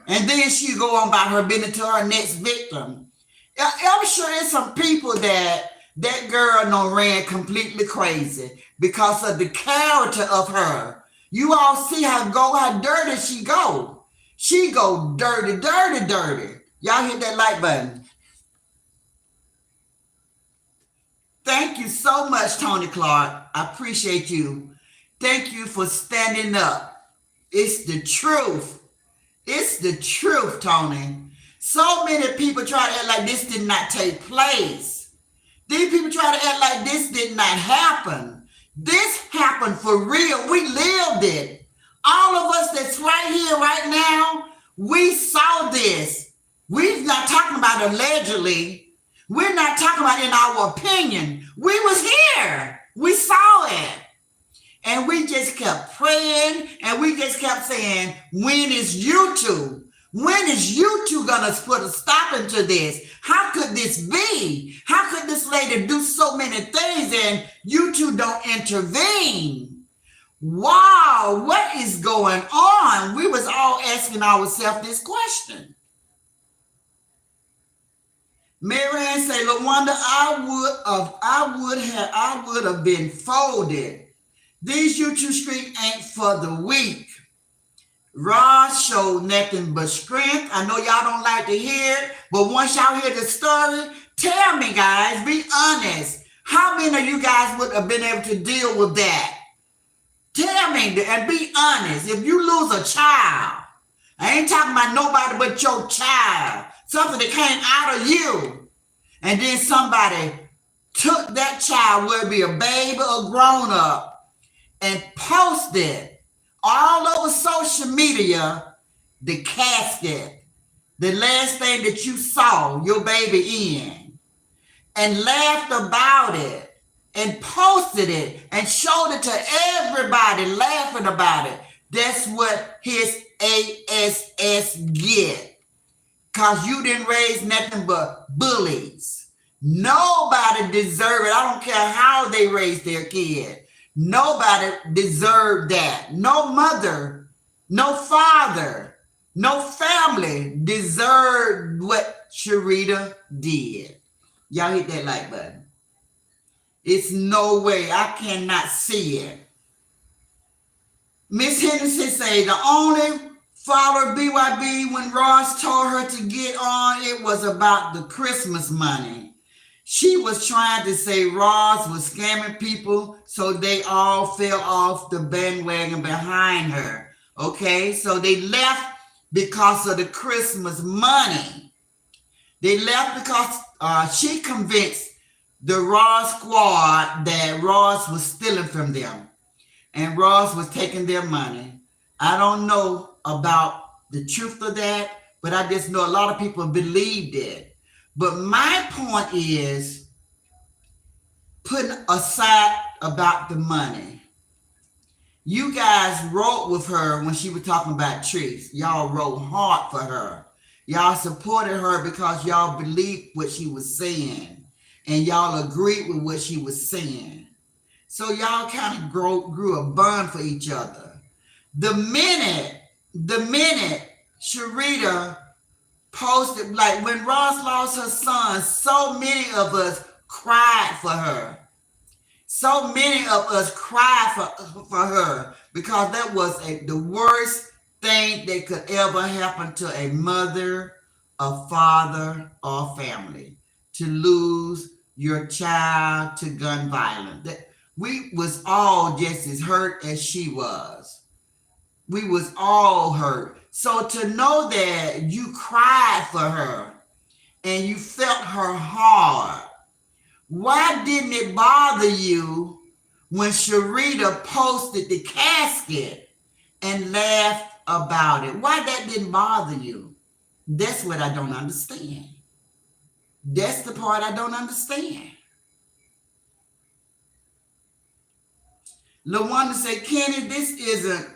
Speaker 1: And then she go on about her business to her next victim. I'm sure there's some people that girl done ran completely crazy because of the character of her. You all see how dirty she go. She go dirty, dirty, dirty. Y'all hit that like button. Thank you so much, Tony Clark. I appreciate you. Thank you for standing up. It's the truth. It's the truth, Tony. So many people try to act like this did not take place. These people try to act like this did not happen. This happened for real. We lived it. All of us that's right here, right now, we saw this. We're not talking about allegedly. We're not talking about in our opinion. We was here. We saw it. And we just kept praying and we just kept saying, when is YouTube? When is YouTube gonna put a stop into this? How could this be? How could this lady do so many things and YouTube don't intervene? Wow, what is going on? We was all asking ourselves this question. Marianne say, LaWanda, I would have been folded. These YouTube streets ain't for the weak. Ross showed nothing but strength. I know y'all don't like to hear it, but once y'all hear the story, tell me, guys, be honest. How many of you guys would have been able to deal with that? Tell me and be honest. If you lose a child, I ain't talking about nobody but your child. Something that came out of you. And then somebody took that child, whether it be a baby or grown up, and posted all over social media the casket, the last thing that you saw your baby in, and laughed about it, and posted it, and showed it to everybody laughing about it. That's what his ASS get. Because you didn't raise nothing but bullies. Nobody deserved it. I don't care how they raised their kid. Nobody deserved that. No mother, no father, no family deserved what Sharita did. Y'all hit that like button. It's no way. I cannot see it. Miss Henderson say the only follower BYB when Ross told her to get on, it was about the Christmas money. She was trying to say Ross was scamming people, so they all fell off the bandwagon behind her. Okay, so they left because of the Christmas money. They left because she convinced the Ross squad that Ross was stealing from them and Ross was taking their money. I don't know about the truth of that, but I just know a lot of people believed it. But my point is putting aside about the money. You guys rode with her when she was talking about Trish. Y'all rode hard for her. Y'all supported her because y'all believed what she was saying. And y'all agreed with what she was saying. So y'all kind of grew a bond for each other. The minute Sharita posted, like when Ross lost her son, so many of us cried for her. So many of us cried for her because that was the worst thing that could ever happen to a mother, a father, or family, to lose your child to gun violence. We was all just as hurt as she was. We was all hurt. So to know that you cried for her and you felt her heart, why didn't it bother you when Sharita posted the casket and laughed about it? Why that didn't bother you? That's what I don't understand. That's the part I don't understand. LaWanda said, Kenny, this isn't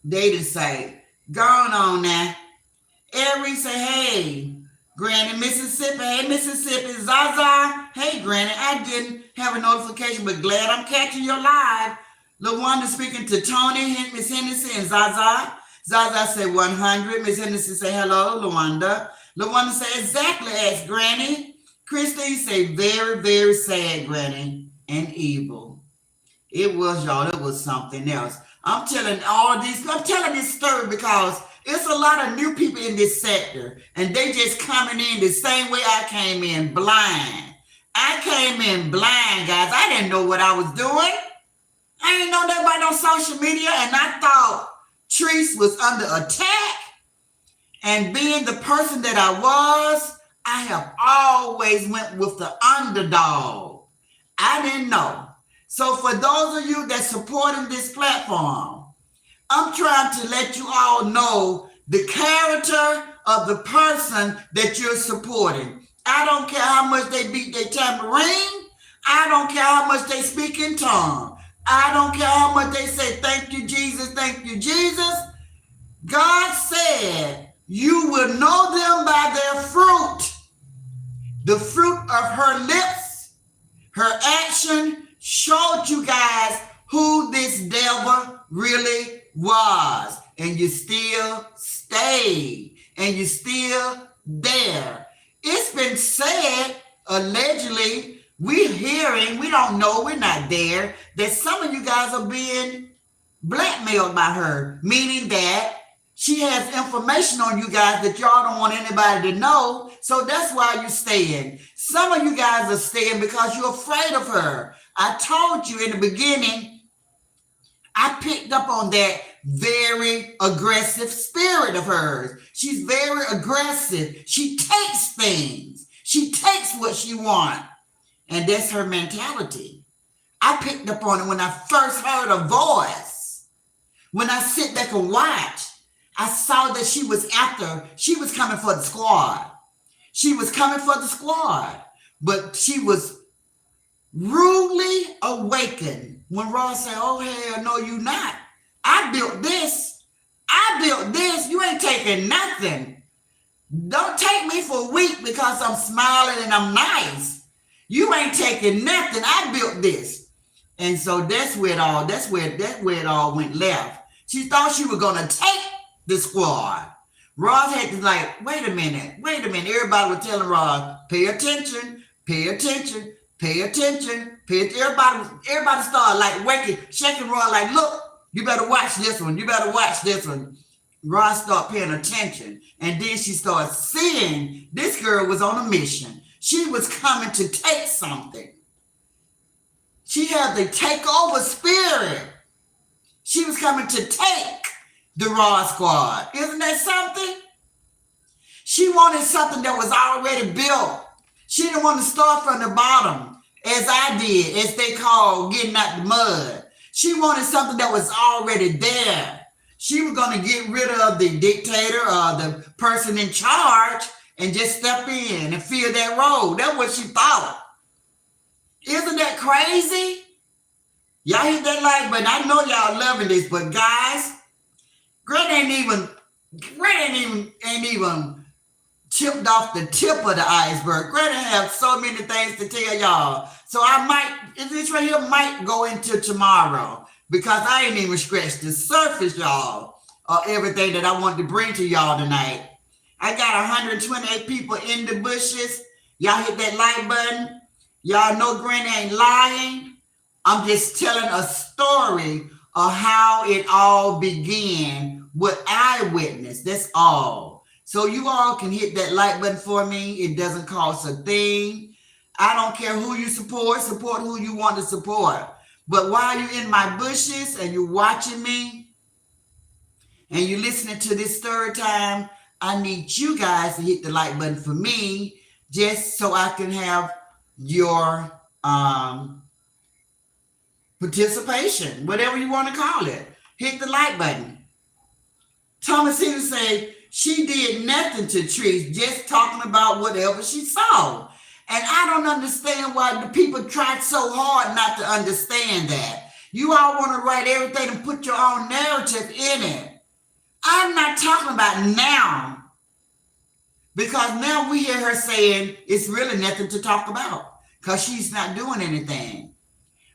Speaker 1: dating site. Going on now. Eric said, hey, Granny, Mississippi. Hey, Mississippi. Zaza. Hey, Granny. I didn't have a notification, but glad I'm catching your live. LaWanda speaking to Tony, Miss Henderson, and Zaza. Zaza said 100. Miss Henderson say hello, LaWanda. LaWanda said exactly as Granny. Christine say very, very sad, Granny, and evil. It was, y'all. It was something else. I'm telling this story because it's a lot of new people in this sector, and they just coming in the same way I came in, blind. I came in blind, guys. I didn't know what I was doing. I didn't know that about on social media, and I thought Treese was under attack. And being the person that I was, I have always went with the underdog. I didn't know. So for those of you that's supporting this platform, I'm trying to let you all know the character of the person that you're supporting. I don't care how much they beat their tambourine. I don't care how much they speak in tongues. I don't care how much they say, thank you, Jesus, thank you, Jesus. God said, you will know them by their fruit. The fruit of her lips, her action, showed you guys who this devil really was. And you still stayed. And you're still there. It's been said, allegedly, we're hearing, we don't know, we're not there, that some of you guys are being blackmailed by her. Meaning that she has information on you guys that y'all don't want anybody to know. So that's why you're staying. Some of you guys are staying because you're afraid of her. I told you in the beginning, I picked up on that very aggressive spirit of hers. She's very aggressive. She takes things. She takes what she wants. And that's her mentality. I picked up on it when I first heard her voice. When I sit back and watch, I saw that she was coming for the squad. She was coming for the squad. But she was rudely awakened when Ross said, oh, hell no, you not. I built this. You ain't taking nothing. Don't take me for weak because I'm smiling and I'm nice. You ain't taking nothing. I built this. And so that's where it all went left. She thought she was going to take the squad. Ross had to like, wait a minute. Everybody was telling Ross, pay attention. Everybody started like shaking Ross like, look, you better watch this one. Ross started paying attention. And then she started seeing this girl was on a mission. She was coming to take something. She had the takeover spirit. She was coming to take the Raw Squad. Isn't that something? She wanted something that was already built. She didn't want to start from the bottom, as I did, as they call getting out the mud. She wanted something that was already there. She was going to get rid of the dictator or the person in charge and just step in and fill that role. That's what she thought. Isn't that crazy? Y'all hit that like button. I know y'all loving this, but guys, Grant ain't even chipped off the tip of the iceberg. Grant have so many things to tell y'all. So this right here might go into tomorrow because I ain't even scratched the surface, y'all, of everything that I want to bring to y'all tonight. I got 128 people in the bushes. Y'all hit that like button. Y'all know Granny ain't lying. I'm just telling a story of how it all began, what I witnessed. That's all. So you all can hit that like button for me. It doesn't cost a thing. I don't care who you support who you want to support. But while you're in my bushes and you're watching me and you're listening to this third time, I need you guys to hit the like button for me just so I can have your participation, whatever you want to call it. Hit the like button. Thomasina say she did nothing to Trees, just talking about whatever she saw. And I don't understand why the people tried so hard not to understand that. You all want to write everything and put your own narrative in it. I'm not talking about now, because now we hear her saying it's really nothing to talk about because she's not doing anything.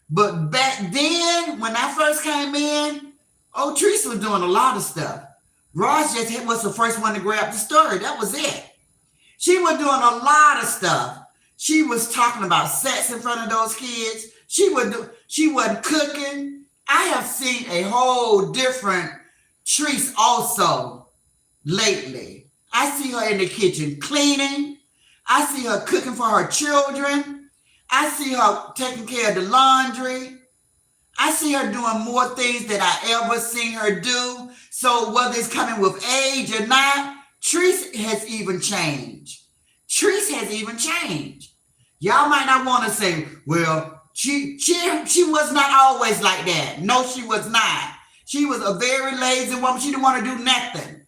Speaker 1: But back then, when I first came in, Teresa was doing a lot of stuff. Ross just was the first one to grab the story. That was it. She was doing a lot of stuff. She was talking about sex in front of those kids. She wasn't cooking. I have seen a whole different Treese also lately. I see her in the kitchen cleaning. I see her cooking for her children. I see her taking care of the laundry. I see her doing more things than I ever seen her do. So whether it's coming with age or not, Treese has even changed. Treese has even changed. Y'all might not want to say, well, she was not always like that. No, she was not. She was a very lazy woman. She didn't want to do nothing.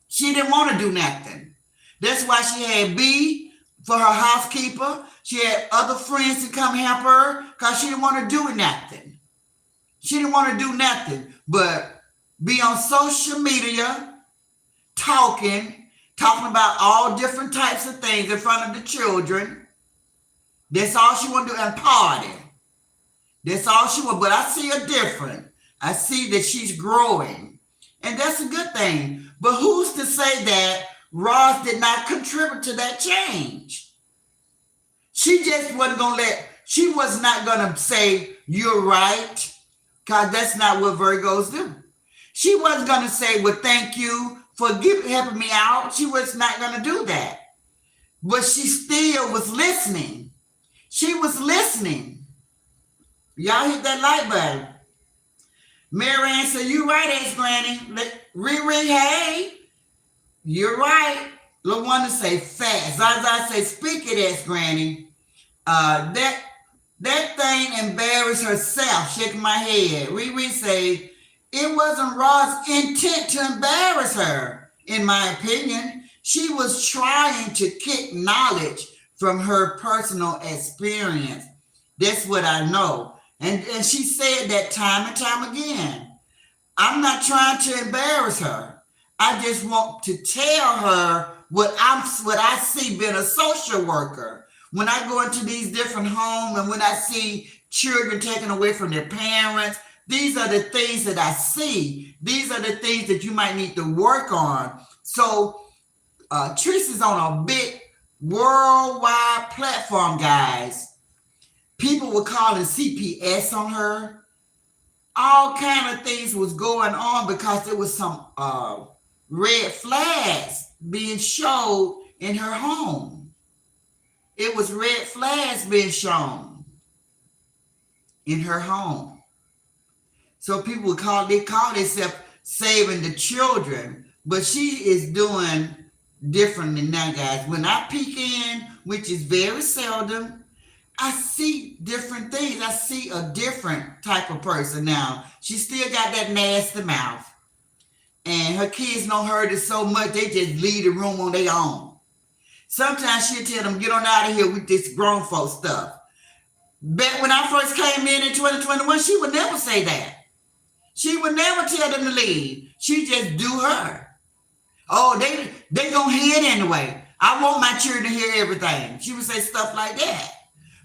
Speaker 1: She didn't want to do nothing. That's why she had B for her housekeeper. She had other friends to come help her because she didn't want to do nothing. She didn't want to do nothing but be on social media talking about all different types of things in front of the children. That's all she want to do, and party. That's all she want. But I see her different. I see that she's growing. And that's a good thing. But who's to say that Ross did not contribute to that change? She just wasn't going to she was not going to say, you're right, because that's not what Virgos do. She wasn't going to say, well, thank you for helping me out. She was not going to do that. But she still was listening. She was listening. Y'all hit that like button. Marianne said, you right, Ex-Granny. Riri, hey. You're right. LaWanda say fast. Zaza say, speak it, Ex-Granny. That thing embarrassed herself, shaking my head. Riri say, it wasn't Ross' intent to embarrass her, in my opinion. She was trying to kick knowledge from her personal experience. That's what I know. And she said that time and time again. I'm not trying to embarrass her. I just want to tell her what I see being a social worker. When I go into these different homes and when I see children taken away from their parents, these are the things that I see. These are the things that you might need to work on. So Trish is on a big worldwide platform, guys. People were calling CPS on her. All kind of things was going on because there was some red flags being showed in her home. It was red flags being shown in her home. So people would call themselves saving the children, but she is doing different than that, guys. When I peek in, which is very seldom, I see different things. I see a different type of person now. She still got that nasty mouth. And her kids don't hurt her so much, they just leave the room on their own. Sometimes she'll tell them, get on out of here with this grown folk stuff. Back when I first came in 2021, she would never say that. She would never tell them to leave. She just do her. Oh, they gonna hear it anyway. I want my children to hear everything. She would say stuff like that.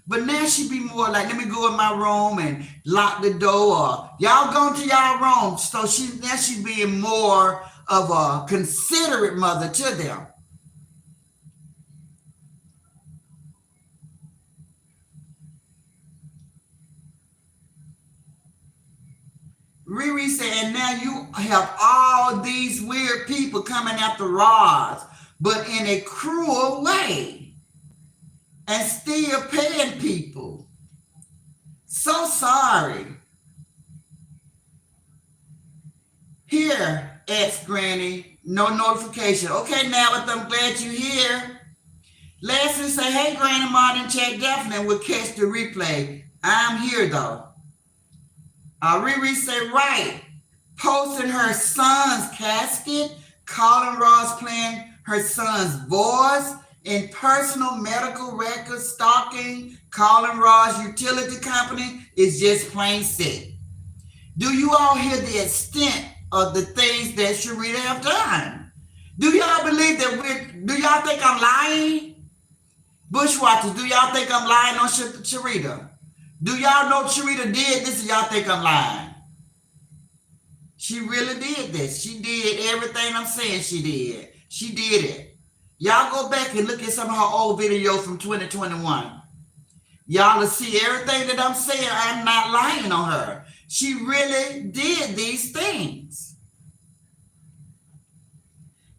Speaker 1: But now she be more like, let me go in my room and lock the door. Or, y'all go to y'all room. So she being more of a considerate mother to them. Riri said, and now you have all these weird people coming after Roz, but in a cruel way, and still paying people. So sorry. Here, ex Granny, no notification. Okay, now I'm glad you're here. Leslie say, hey, Granny Martin, chat definitely will catch the replay. I'm here though. Riri say, right. Posting her son's casket, calling Ross playing her son's voice in personal medical records, stalking, calling Ross utility company is just plain sick. Do you all hear the extent of the things that Sharita have done? Do y'all believe that do y'all think I'm lying? Bushwatchers, do y'all think I'm lying on Sharita? Do y'all know Sharita did this or y'all think I'm lying? She really did this. She did everything I'm saying she did. She did it. Y'all go back and look at some of her old videos from 2021. Y'all will see everything that I'm saying. I'm not lying on her. She really did these things.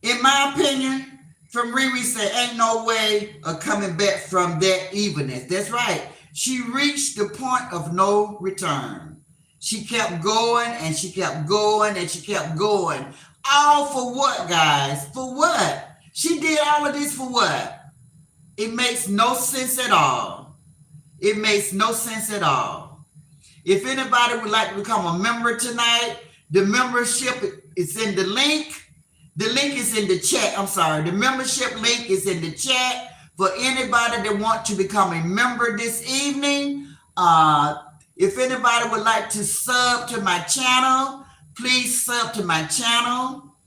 Speaker 1: In my opinion, from Riri said, ain't no way of coming back from that evilness. That's right. She reached the point of no return. She kept going and she kept going and she kept going. All for what, guys? For what? She did all of this for what? It makes no sense at all. It makes no sense at all. If anybody would like to become a member tonight, the membership is in the link. The link is in the chat. I'm sorry. The membership link is in the chat for anybody that wants to become a member this evening. If anybody would like to sub to my channel, please sub to my channel.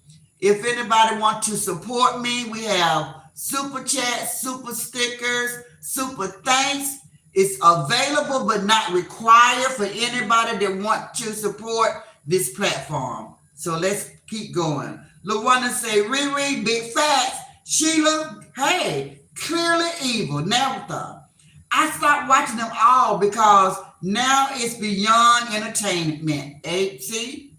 Speaker 1: If anybody wants to support me, we have super chats, super stickers, super thanks. It's available but not required for anybody that wants to support this platform. So let's keep going. LaWanda say, Riri, big facts. Sheila, hey, clearly evil. Never. I stopped watching them all because now it's beyond entertainment. See?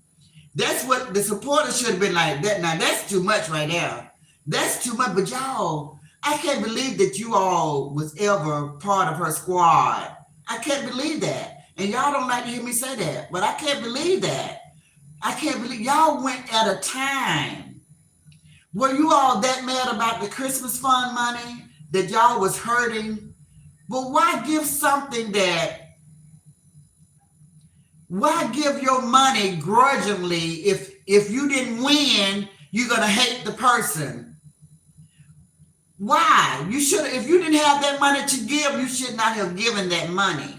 Speaker 1: That's what the supporters should have been like. That now that's too much right there. That's too much. But y'all, I can't believe that you all was ever part of her squad. I can't believe that. And y'all don't like to hear me say that. But I can't believe that. I can't believe y'all went at a time. Were you all that mad about the Christmas fund money that y'all was hurting? But why give something that, why give your money grudgingly if you didn't win, you're going to hate the person? Why? You should, if you didn't have that money to give, you should not have given that money.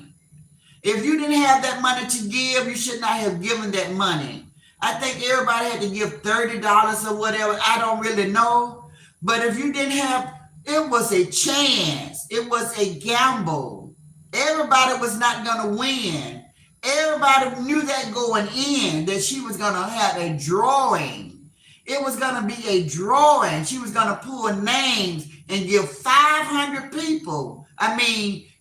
Speaker 1: If you didn't have that money to give, you should not have given that money. I think everybody had to give $30 or whatever. I don't really know. But if you didn't have, it was a chance. It was a gamble. Everybody was not going to win. Everybody knew that going in, that she was going to have a drawing. It was going to be a drawing. She was going to pull names and give 500 people.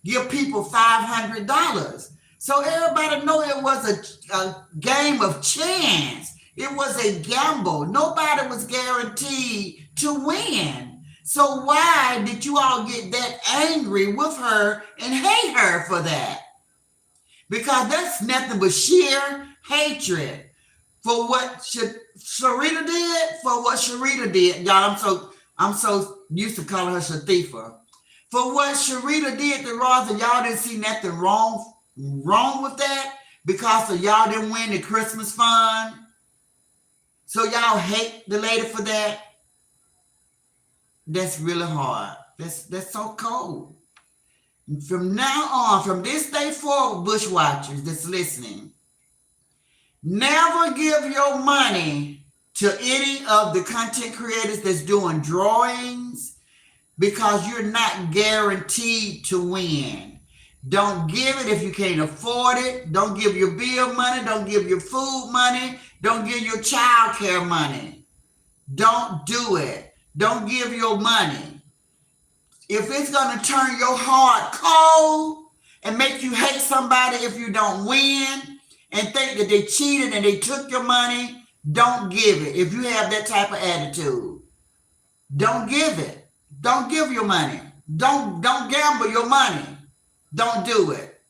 Speaker 1: Give people $500. So everybody know it was a game of chance. It was a gamble. Nobody was guaranteed to win. So why did you all get that angry with her and hate her for that? Because that's nothing but sheer hatred for what Sharita did, for what Sharita did. Y'all, I'm so used to calling her Shatifa. For what Sharita did to Rosa, y'all didn't see nothing wrong with that because of y'all didn't win the Christmas fund. So y'all hate the lady for that. That's really hard. That's so cold. From now on, from this day forward, bushwatchers that's listening, never give your money to any of the content creators that's doing drawings, because you're not guaranteed to win. Don't give it if you can't afford it. Don't give your bill money. Don't give your food money. Don't give your child care money. Don't do it. Don't give your money. If it's going to turn your heart cold and make you hate somebody if you don't win and think that they cheated and they took your money, don't give it. If you have that type of attitude, don't give it. Don't give your money. Don't gamble your money. Don't do it.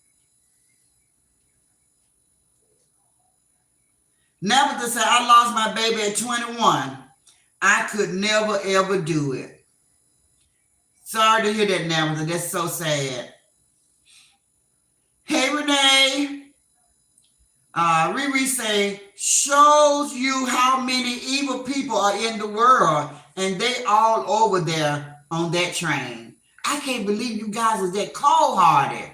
Speaker 1: Never to say, I lost my baby at 21. I could never, ever do it. Sorry to hear that, Never. That's so sad. Hey, Renee. Riri say, shows you how many evil people are in the world, and they all over there on that train. I can't believe you guys was that cold-hearted.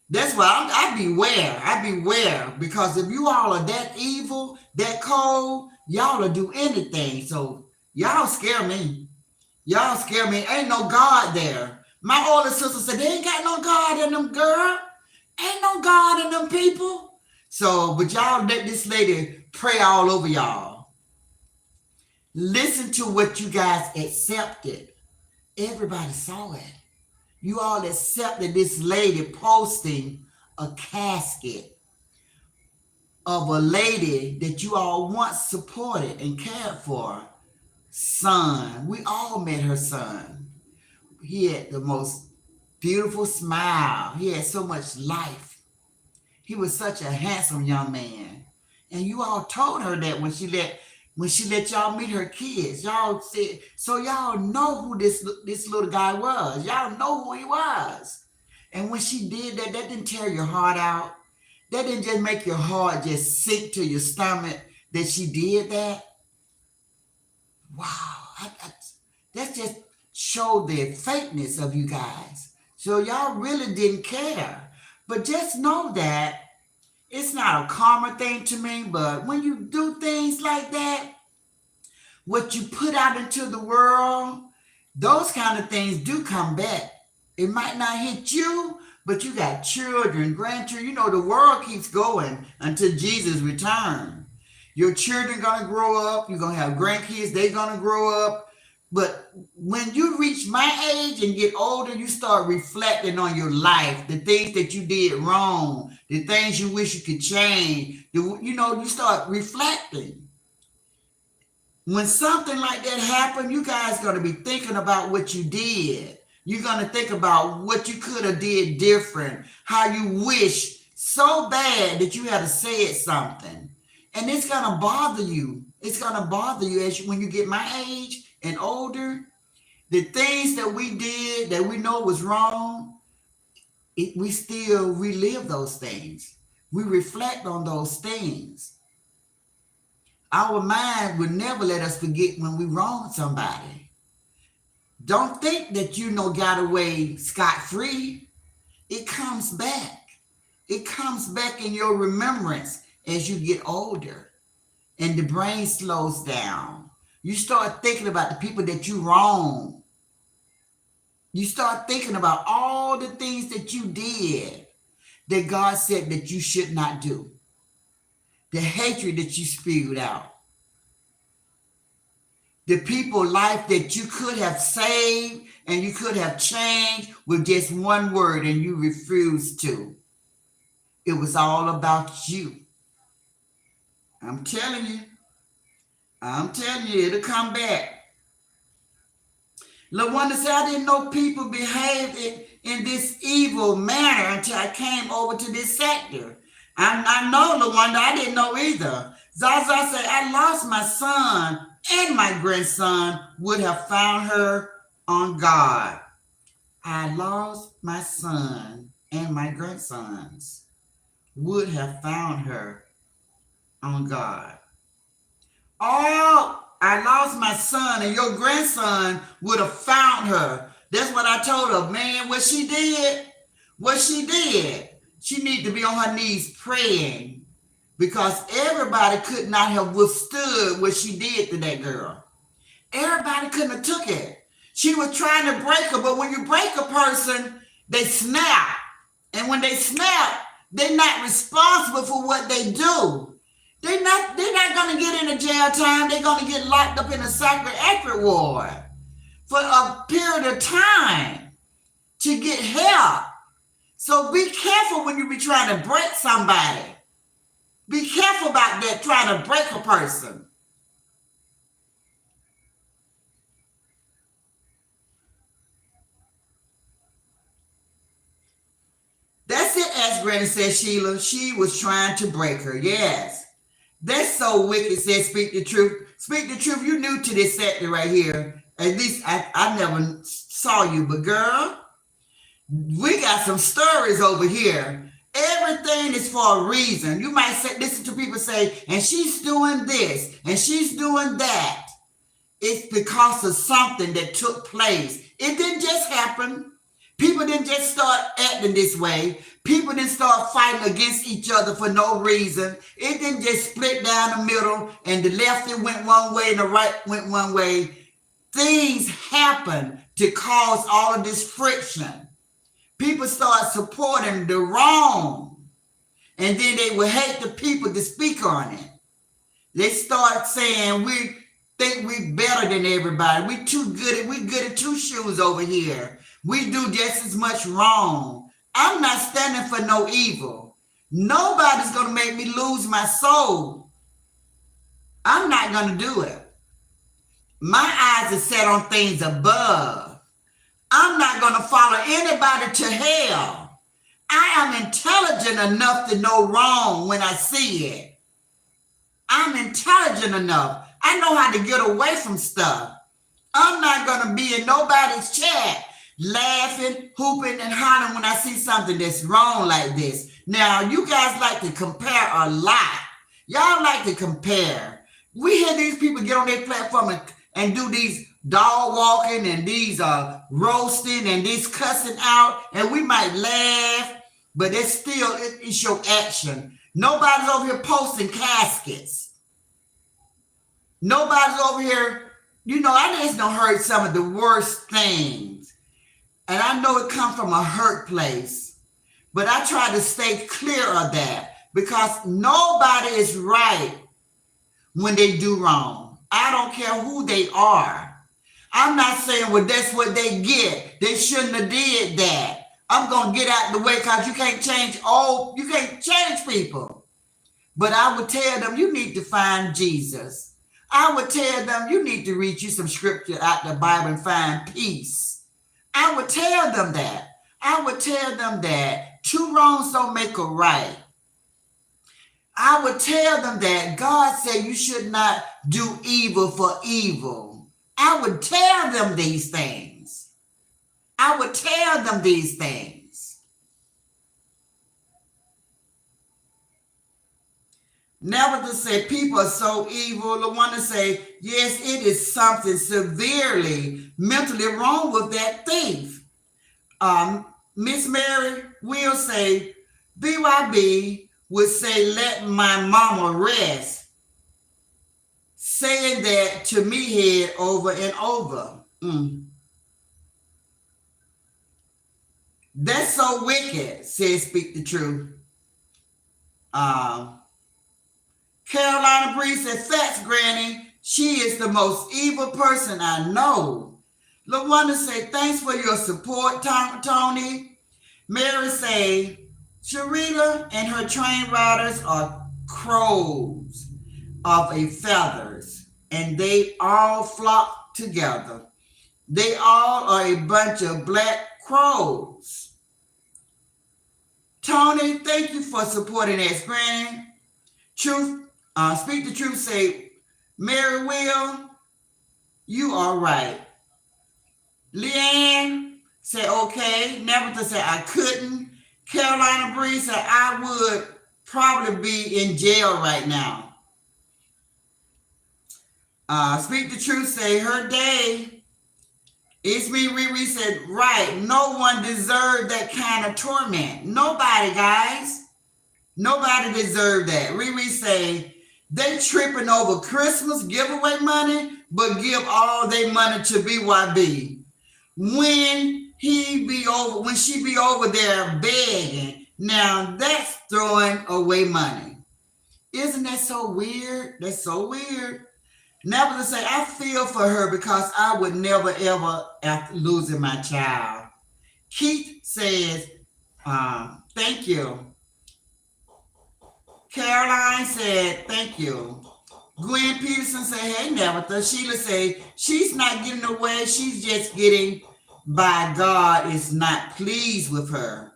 Speaker 1: That's why I beware. I beware, because if you all are that evil, that cold, y'all will do anything. So y'all scare me. Y'all scare me. Ain't no God there. My older sister said, they ain't got no God in them, girl. Ain't no God in them people. So, but y'all let this lady pray all over y'all. Listen to what you guys accepted. Everybody saw it. You all accepted this lady posting a casket of a lady that you all once supported and cared for. Son. We all met her son. He had the most beautiful smile. He had so much life. He was such a handsome young man. And you all told her that when she let y'all meet her kids. Y'all said, so y'all know who this little guy was. Y'all know who he was. And when she did that, that didn't tear your heart out. That didn't just make your heart just sink to your stomach that she did that. Wow. That just showed the fakeness of you guys. So y'all really didn't care. But just know that it's not a karma thing to me, but when you do things like that, what you put out into the world, those kind of things do come back. It might not hit you, but you got children, grandchildren. You know, the world keeps going until Jesus returns. Your children going to grow up. You're going to have grandkids. They're going to grow up. But when you reach my age and get older, you start reflecting on your life, the things that you did wrong, the things you wish you could change. You start reflecting. When something like that happened, you guys are going to be thinking about what you did. You're going to think about what you could have did different, how you wish so bad that you had to say something. And it's going to bother you. It's going to bother you when you get my age and older. The things that we did that we know was wrong, we still relive those things. We reflect on those things. Our mind would never let us forget when we wronged somebody. Don't think that got away scot-free. It comes back. It comes back in your remembrance as you get older and the brain slows down. You start thinking about the people that you wronged. You start thinking about all the things that you did that God said that you should not do. The hatred that you spewed out. The people's life that you could have saved and you could have changed with just one word and you refused to. It was all about you. I'm telling you, it'll come back. LaWanda said, I didn't know people behaved in this evil manner until I came over to this sector. I know, LaWanda, I didn't know either. Zaza said, I lost my son and my grandson would have found her on God. I lost my son and my grandsons would have found her on God. Oh, I lost my son and your grandson would have found her. That's what I told her, man, what she did What she did, she needed to be on her knees praying because everybody could not have withstood what she did to that girl. Everybody couldn't have took it. She was trying to break her, but when you break a person, they snap. And when they snap, they're not responsible for what they do. They're not going to get into jail time. They're going to get locked up in a psychiatric ward for a period of time to get help. So be careful when you be trying to break somebody. Be careful about that, trying to break a person. That's it, as Granny said, Sheila. She was trying to break her. Yes. That's so wicked, said Speak the Truth. Speak the Truth, you new to this sector right here. At least I never saw you. But girl, we got some stories over here. Everything is for a reason. You might listen to people say, and she's doing this, and she's doing that. It's because of something that took place. It didn't just happen. People didn't just start acting this way. People didn't start fighting against each other for no reason. It didn't just split down the middle and the left it went one way and the right went one way. Things happen to cause all of this friction. People start supporting the wrong, and then they will hate the people that speak on it. They start saying we think we better than everybody. We good at two shoes over here. We do just as much wrong. I'm not standing for no evil. Nobody's going to make me lose my soul. I'm not going to do it. My eyes are set on things above. I'm not going to follow anybody to hell. I am intelligent enough to know wrong when I see it. I'm intelligent enough. I know how to get away from stuff. I'm not going to be in nobody's chat laughing, hooping, and hollering when I see something that's wrong like this. Now, you guys like to compare a lot. Y'all like to compare. We hear these people get on their platform and do these dog walking and these roasting and these cussing out, and we might laugh, but it's your action. Nobody's over here posting caskets. Nobody's over here, I just don't heard some of the worst things. And I know it comes from a hurt place, but I try to stay clear of that because nobody is right when they do wrong. I don't care who they are. I'm not saying, well, that's what they get. They shouldn't have did that. I'm going to get out of the way because you can't change people. But I would tell them, you need to find Jesus. I would tell them, you need to read you some scripture out the Bible and find peace. I would tell them that. I would tell them that two wrongs don't make a right. I would tell them that God said you should not do evil for evil. I would tell them these things. I would tell them these things. Never to say people are so evil. LaWanda say, yes, it is something severely mentally wrong with that thief. Miss Mary will say, BYB would say, let my mama rest, saying that to me head over and over. That's so wicked, says Speak the Truth. Carolina Bree said, facts, Granny. She is the most evil person I know. LaWanda said, thanks for your support, Tony. Mary say, Sharita and her train riders are crows of a feathers, and they all flock together. They all are a bunch of black crows. Tony, thank you for supporting us, Granny. Speak the Truth say, Mary Will, you are right. Leanne said, okay. Nevertheless said, I couldn't. Carolina Bree said, I would probably be in jail right now. Speak the Truth say, her day It's me, Riri said, right. No one deserved that kind of torment. Nobody, guys. Nobody deserved that. Riri say, they tripping over Christmas giveaway money, but give all their money to BYB. When she be over there begging, now that's throwing away money. Isn't that so weird? That's so weird. Never to say, I feel for her because I would never ever after losing my child. Keith says, thank you. Caroline said, thank you. Gwen Peterson said, hey, Nevertha. Sheila said, she's not getting away. She's just getting by. God is not pleased with her.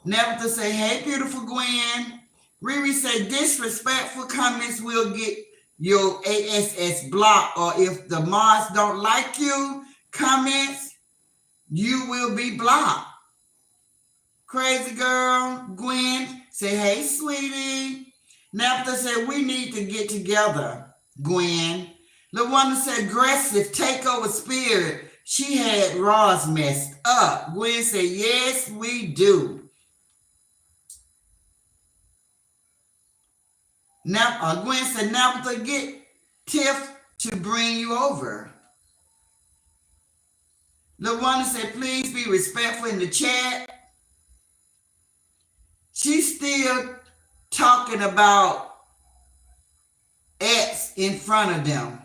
Speaker 1: Nevertha say, hey, beautiful Gwen. Riri say, disrespectful comments will get your ASS blocked, or if the mods don't like you comments, you will be blocked. Crazy girl, Gwen, say, hey, sweetie. Nevertha said, we need to get together, Gwen. LaWanda said, aggressive takeover spirit. She had Ross messed up. Gwen said, yes, we do. Now, Gwen said, Nevertha, get Tiff to bring you over. LaWanda said, please be respectful in the chat. She's still talking about X in front of them.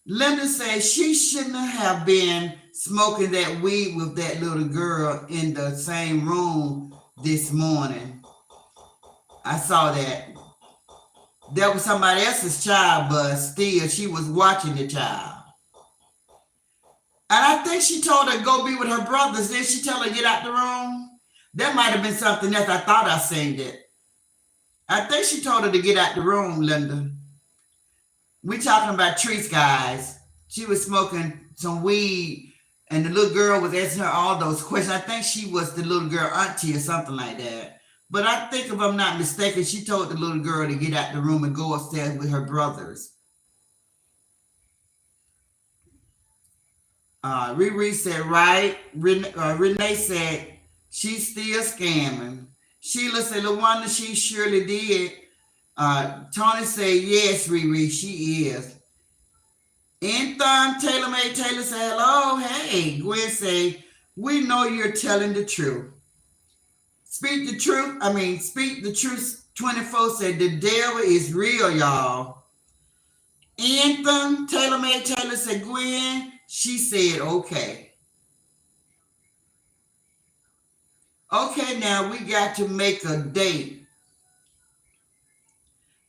Speaker 1: Linda says she shouldn't have been smoking that weed with that little girl in the same room this morning. I saw that. That was somebody else's child, but still she was watching the child. And I think she told her to go be with her brothers. Then she tell her to get out the room. That might have been something else. I thought I seen it. I think she told her to get out the room, Linda. We talking about treats, guys. She was smoking some weed, and the little girl was asking her all those questions. I think she was the little girl auntie or something like that. But I think if I'm not mistaken, she told the little girl to get out the room and go upstairs with her brothers. Riri said, right. Renee said, she's still scamming. Sheila said, LaWanda, she surely did. Tony said, yes, Riri, she is. Anthem Taylor Taylor said, hello, hey. Gwen said, we know you're telling the truth. Speak the truth 24 said, the devil is real, y'all. Anthem Taylor said, Gwen, she said, okay. Okay, now we got to make a date.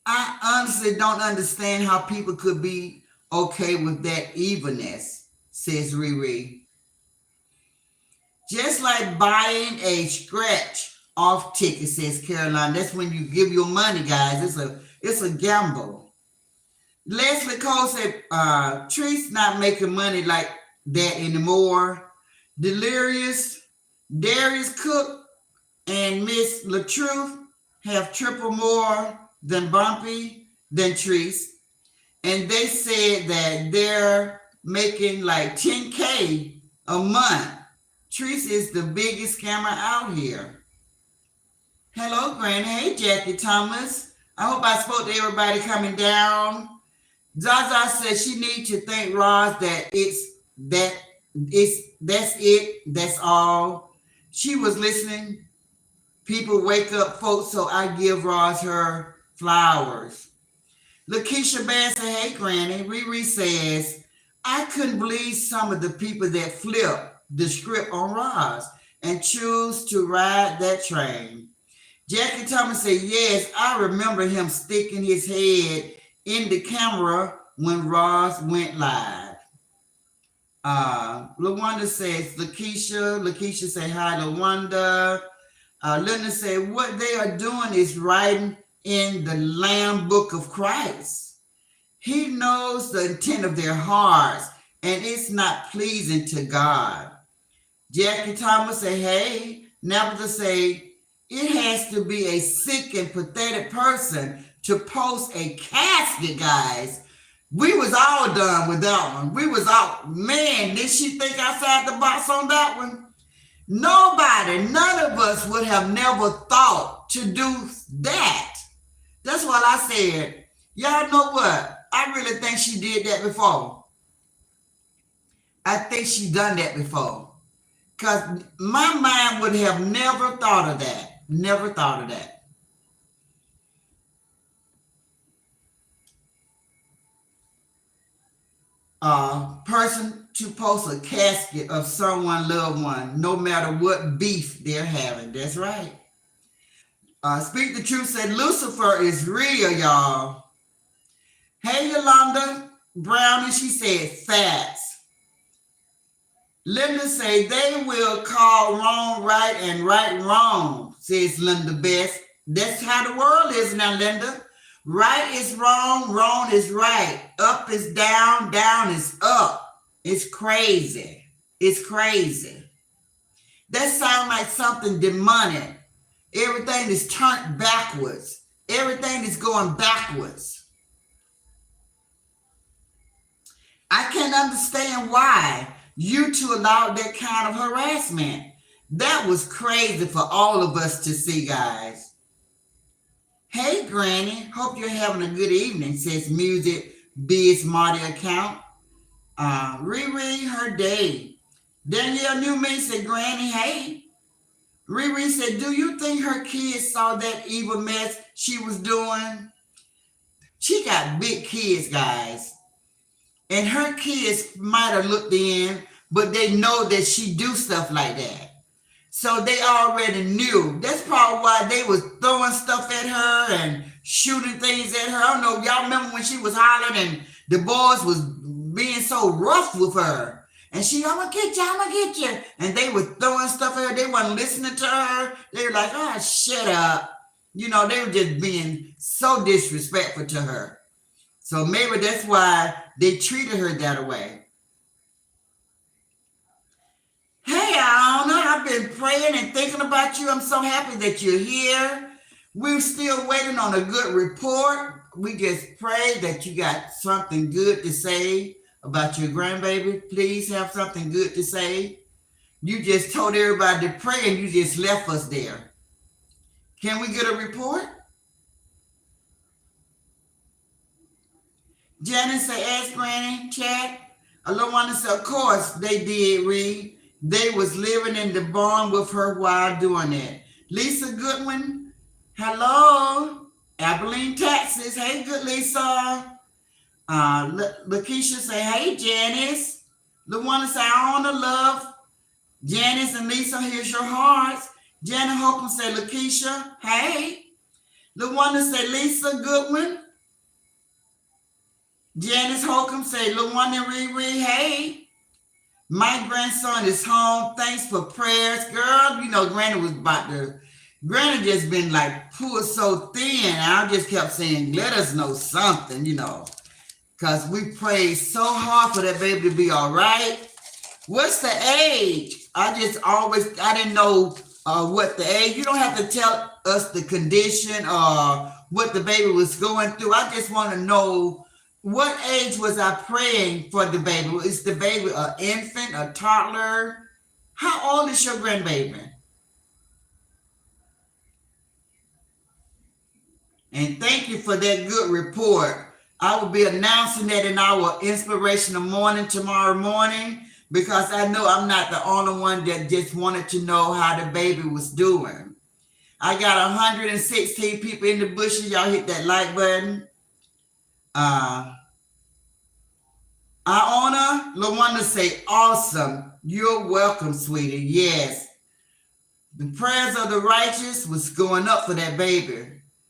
Speaker 1: I honestly don't understand how people could be okay with that evilness, says Riri. Just like buying a scratch off ticket, says Caroline. That's when you give your money, guys. It's a gamble. Leslie Cole said, Tree's not making money like that anymore. Darius Cook and Miss LaTruth have triple more than Bumpy than Treese. And they said that they're making like $10K a month. Treese is the biggest scammer out here. Hello, Granny. Hey, Jackie Thomas. I hope I spoke to everybody coming down. Zaza says she needs to thank Roz that's it. That's all. She was listening. People wake up, folks, so I give Roz her flowers. Lakeisha Bass said, hey, Granny. Riri says, I couldn't believe some of the people that flip the script on Roz and choose to ride that train. Jackie Thomas said, yes, I remember him sticking his head in the camera when Roz went live. LaWanda says, Lakeisha say, hi, LaWanda. Linda said, what they are doing is writing in the Lamb Book of Christ. He knows the intent of their hearts, and it's not pleasing to God. Jackie Thomas say, hey. Nevertheless say, it has to be a sick and pathetic person to post a casket, guys. We was all done with that one. We was all, man, did she think outside the box on that one? Nobody, none of us would have never thought to do that. That's what I said. Y'all know what? I really think she did that before. I think she done that before. Because my mind would have never thought of that. Never thought of that. Person to post a casket of someone loved one, no matter what beef they're having. That's right. Speak the truth said Lucifer is real, y'all. Hey, Yolanda Brown, and she said facts. Linda say they will call wrong right and right wrong, says Linda Best. That's how the world is now, Linda. Right is wrong, wrong is right. Up is down, down is up. It's crazy. It's crazy. That sounds like something demonic. Everything is turned backwards. Everything is going backwards. I can't understand why you two allowed that kind of harassment. That was crazy for all of us to see, guys. Hey, Granny. Hope you're having a good evening, says Music Biz Marty account. Riri, her day. Danielle Newman said, Granny, hey. Riri said, do you think her kids saw that evil mess she was doing? She got big kids, guys. And her kids might have looked in, but they know that she do stuff like that. So they already knew. That's probably why they was throwing stuff at her and shooting things at her. I don't know, y'all remember when she was hollering and the boys was being so rough with her. And she, I'm gonna get you, I'm gonna get you. And they were throwing stuff at her. They wasn't listening to her. They were like, oh, shut up. You know, they were just being so disrespectful to her. So maybe that's why they treated her that way. Hey, Anna, I've been praying and thinking about you. I'm so happy that you're here. We're still waiting on a good report. We just pray that you got something good to say about your grandbaby. Please have something good to say. You just told everybody to pray and you just left us there. Can we get a report? Janice said, ask Granny, chat. Alana said, of course they did, Reed. They was living in the barn with her while doing it. Lisa Goodwin, hello. Abilene, Texas. Hey, good Lisa. Lakeisha say, hey, Janice. LaWanda say, I honor love. Janice and Lisa, here's your hearts. Janet Holcomb say, Lakeisha, hey. LaWanda say, Lisa Goodwin. Janice Holcomb say, LaWanda Riri, hey. My grandson is home. Thanks for prayers. Girl, you know, Granny was about to, Granny just been like pulled so thin. I just kept saying, let us know something, you know, because we prayed so hard for that baby to be all right. What's the age? I didn't know what the age. You don't have to tell us the condition or what the baby was going through. I just want to know, what age was I praying for the baby? Is the baby an infant, a toddler? How old is your grandbaby? And thank you for that good report. I will be announcing that in our inspirational morning tomorrow morning, because I know I'm not the only one that just wanted to know how the baby was doing. I got 116 people in the bushes. Y'all hit that like button. Iona LaWanda say, awesome. You're welcome, sweetie. Yes. The prayers of the righteous was going up for that baby.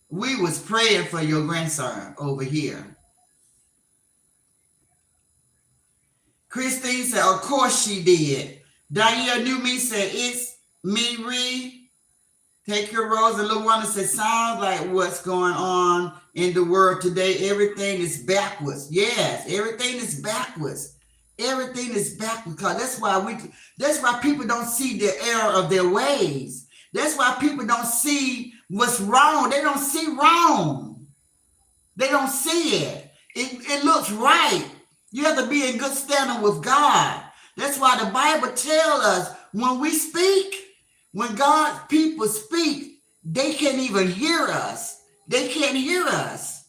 Speaker 1: We was praying for your grandson over here. Christine said, of course she did. Danielle Newman said, it's me, Ree. Take your rose. And LaWanda said, sounds like what's going on in the world today. Everything is backwards. Yes, everything is backwards. Everything is backwards. Because that's why people don't see the error of their ways. That's why people don't see what's wrong. They don't see wrong. They don't see it. It looks right. You have to be in good standing with God. That's why the Bible tells us when we speak, when God's people speak, they can't even hear us. They can't hear us.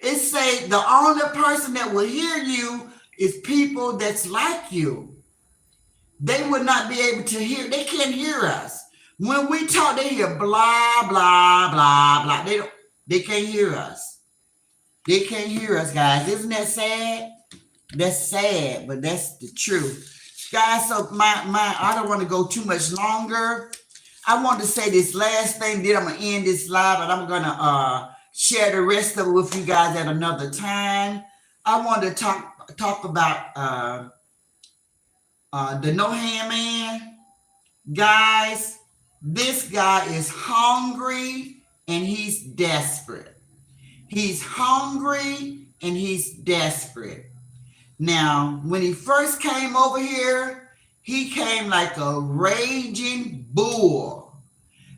Speaker 1: It say the only person that will hear you is people that's like you. They would not be able to hear. They can't hear us. When we talk, they hear blah, blah, blah, blah. They can't hear us. They can't hear us, guys. Isn't that sad? That's sad, but that's the truth. Guys, so I don't want to go too much longer. I want to say this last thing, then I'm going to end this live, and I'm going to share the rest of it with you guys at another time. I want to talk about the No Hand Man. Guys, this guy is hungry and he's desperate. He's hungry and he's desperate. Now, when he first came over here, he came like a raging bull.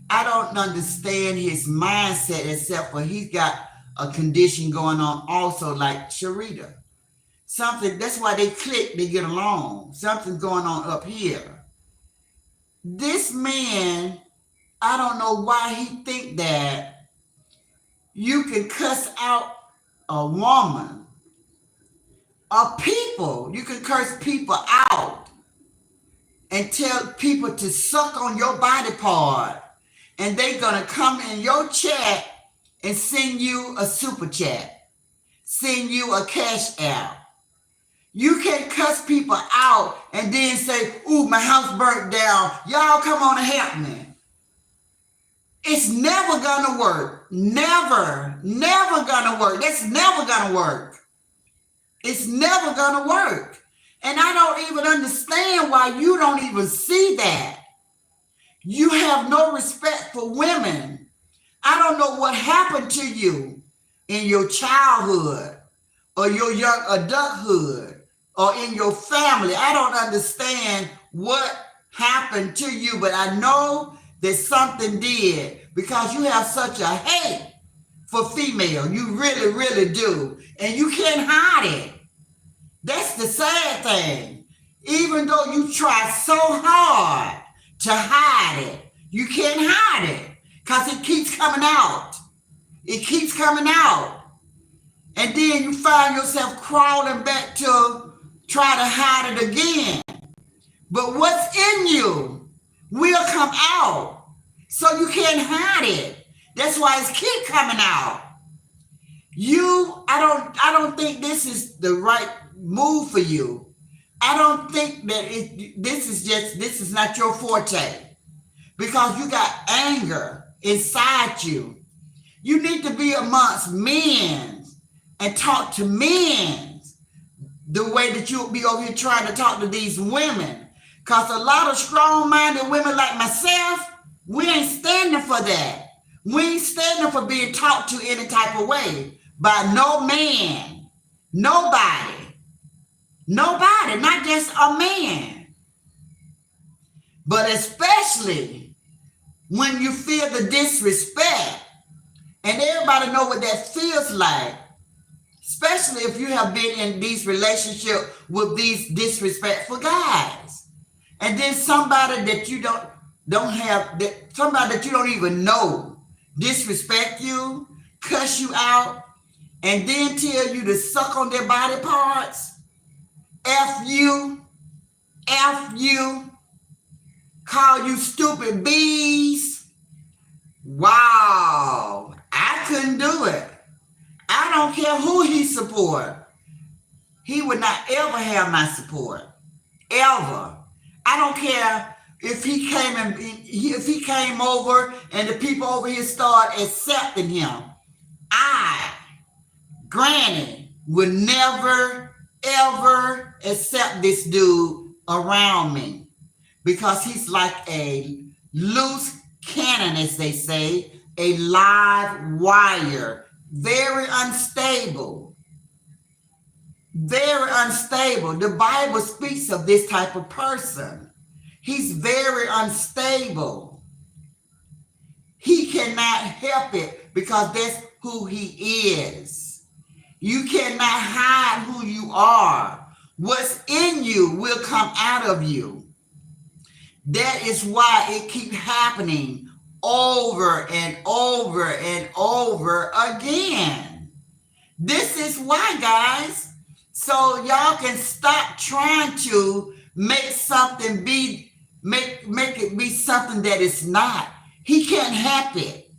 Speaker 1: I don't understand his mindset except for he's got a condition going on also like Sharita. Something, that's why they click, they get along. Something's going on up here. This man, I don't know why he think that you can cuss out a woman or people. You can curse people out and tell people to suck on your body part, and they're gonna come in your chat and send you a super chat, send you a cash app. You can't cuss people out and then say, ooh, my house burnt down. Y'all come on and help me. It's never gonna work. Never gonna work. That's never gonna work. It's never gonna work. And I don't even understand why you don't even see that. You have no respect for women. I don't know what happened to you in your childhood or your young adulthood or in your family. I don't understand what happened to you, but I know that something did, because you have such a hate for female. You really, really do. And you can't hide it. That's the sad thing. Even though you try so hard to hide it, you can't hide it because it keeps coming out. It keeps coming out. And then you find yourself crawling back to try to hide it again. But what's in you will come out. So you can't hide it. That's why it's keep coming out. I don't think this is the right move for you. I don't think that this is not your forte, because you got anger inside you. You need to be amongst men and talk to men the way that you'll be over here trying to talk to these women. Because a lot of strong-minded women like myself, we ain't standing for that. We ain't standing for being talked to any type of way by no man. Nobody. Nobody, not just a man. But especially when you feel the disrespect, and everybody know what that feels like, especially if you have been in these relationships with these disrespectful guys. And then somebody that you don't have, somebody that you don't even know, disrespect you, cuss you out, and then tell you to suck on their body parts. F you, call you stupid bees. Wow, I couldn't do it. I don't care who he support. He would not ever have my support, ever. I don't care if he came over and the people over here start accepting him. I, Granny, would never, ever accept this dude around me, because he's like a loose cannon, as they say, a live wire, very unstable. Very unstable. The Bible speaks of this type of person. He's very unstable. He cannot help it because that's who he is. You cannot hide who you are. What's in you will come out of you. That is why it keeps happening over and over and over again. This is why, guys. So y'all can stop trying to make something be make it be something that it's not. He can't help it.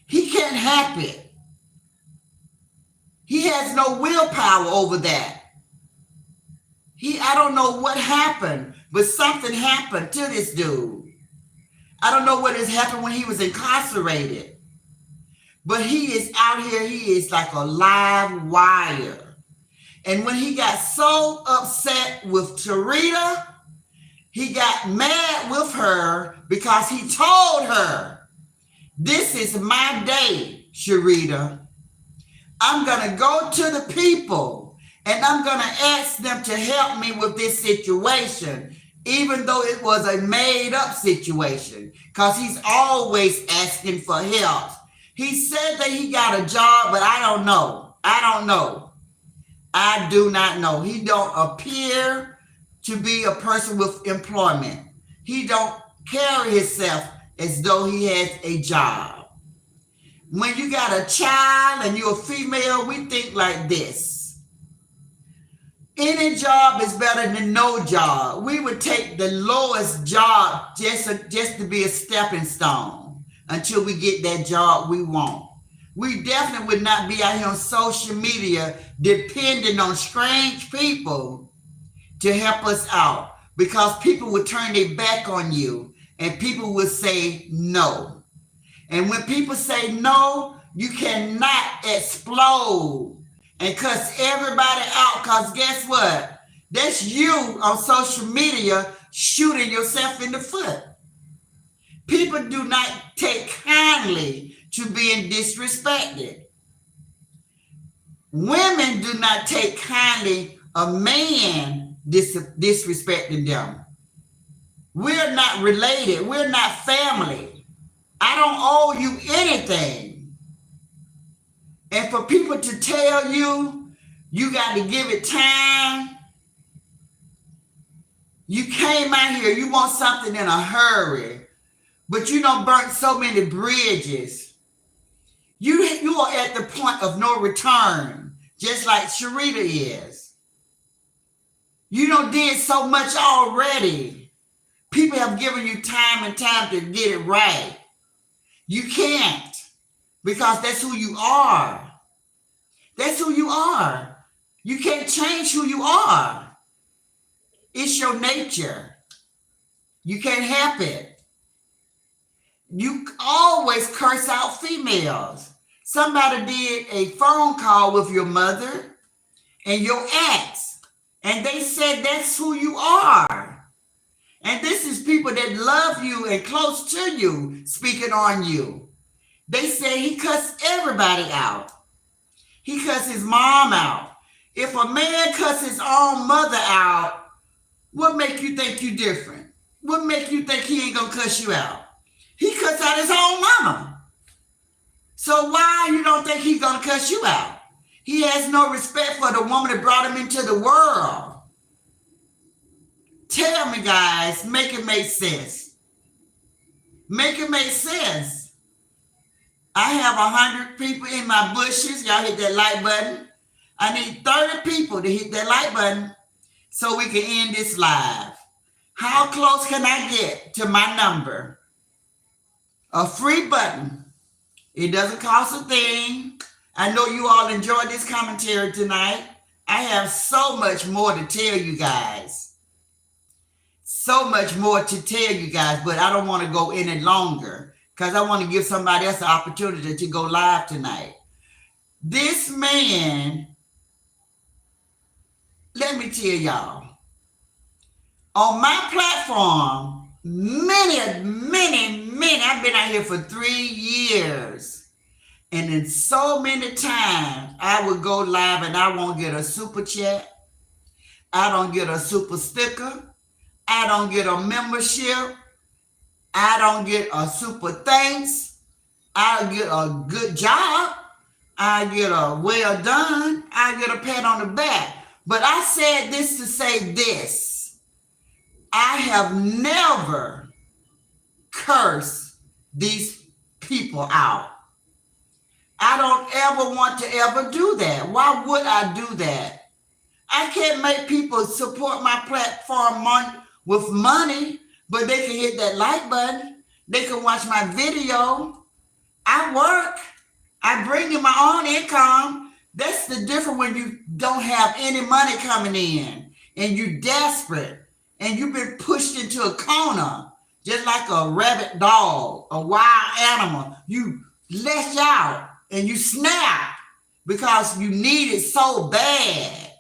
Speaker 1: He can't help it. He has no willpower over that. I don't know what happened, but something happened to this dude. I don't know what has happened when he was incarcerated. But he is out here, he is like a live wire. And when he got so upset with Tarita, he got mad with her because he told her, this is my day, Sharita. I'm going to go to the people and I'm going to ask them to help me with this situation, even though it was a made up situation, because he's always asking for help. He said that he got a job, but I don't know. I do not know. He don't appear to be a person with employment. He don't carry himself as though he has a job. When you got a child and you're a female, we think like this. Any job is better than no job. We would take the lowest job just to be a stepping stone until we get that job we want. We definitely would not be out here on social media depending on strange people to help us out, because people would turn their back on you and people would say no. And when people say no, you cannot explode and cuss everybody out, because guess what? That's you on social media shooting yourself in the foot. People do not take kindly to being disrespected. Women do not take kindly a man disrespecting them. We're not related. We're not family. I don't owe you anything. And for people to tell you, you got to give it time. You came out here, you want something in a hurry, but you done burnt so many bridges. You are at the point of no return, just like Sharita is. You done did so much already. People have given you time and time to get it right. You can't, because that's who you are. That's who you are. You can't change who you are. It's your nature. You can't help it. You always curse out females. Somebody did a phone call with your mother and your ex, and they said that's who you are. And this is people that love you and close to you speaking on you. They say he cussed everybody out. He cussed his mom out. If a man cuss his own mother out, what make you think you different? What make you think he ain't gonna cuss you out? He cussed out his own mama. So why you don't think he's gonna cuss you out? He has no respect for the woman that brought him into the world. Tell me, guys, make it make sense. Make it make sense. I have 100 people in my bushes. Y'all hit that like button. I need 30 people to hit that like button so we can end this live. How close can I get to my number? A free button. It doesn't cost a thing. I know you all enjoyed this commentary tonight. I have so much more to tell you guys. So much more to tell you guys, but I don't want to go any longer because I want to give somebody else the opportunity to go live tonight. This man, let me tell y'all, on my platform, many, I've been out here for 3 years. And in so many times, I would go live and I won't get a super chat. I don't get a super sticker. I don't get a membership. I don't get a super thanks. I don't get a good job. I get a well done. I get a pat on the back. But I said this to say this. I have never cursed these people out. I don't ever want to ever do that. Why would I do that? I can't make people support my platform with money, but they can hit that like button. They can watch my video. I work. I bring in my own income. That's the difference when you don't have any money coming in and you're desperate and you've been pushed into a corner, just like a rabid dog, a wild animal. You lash out and you snap because you need it so bad.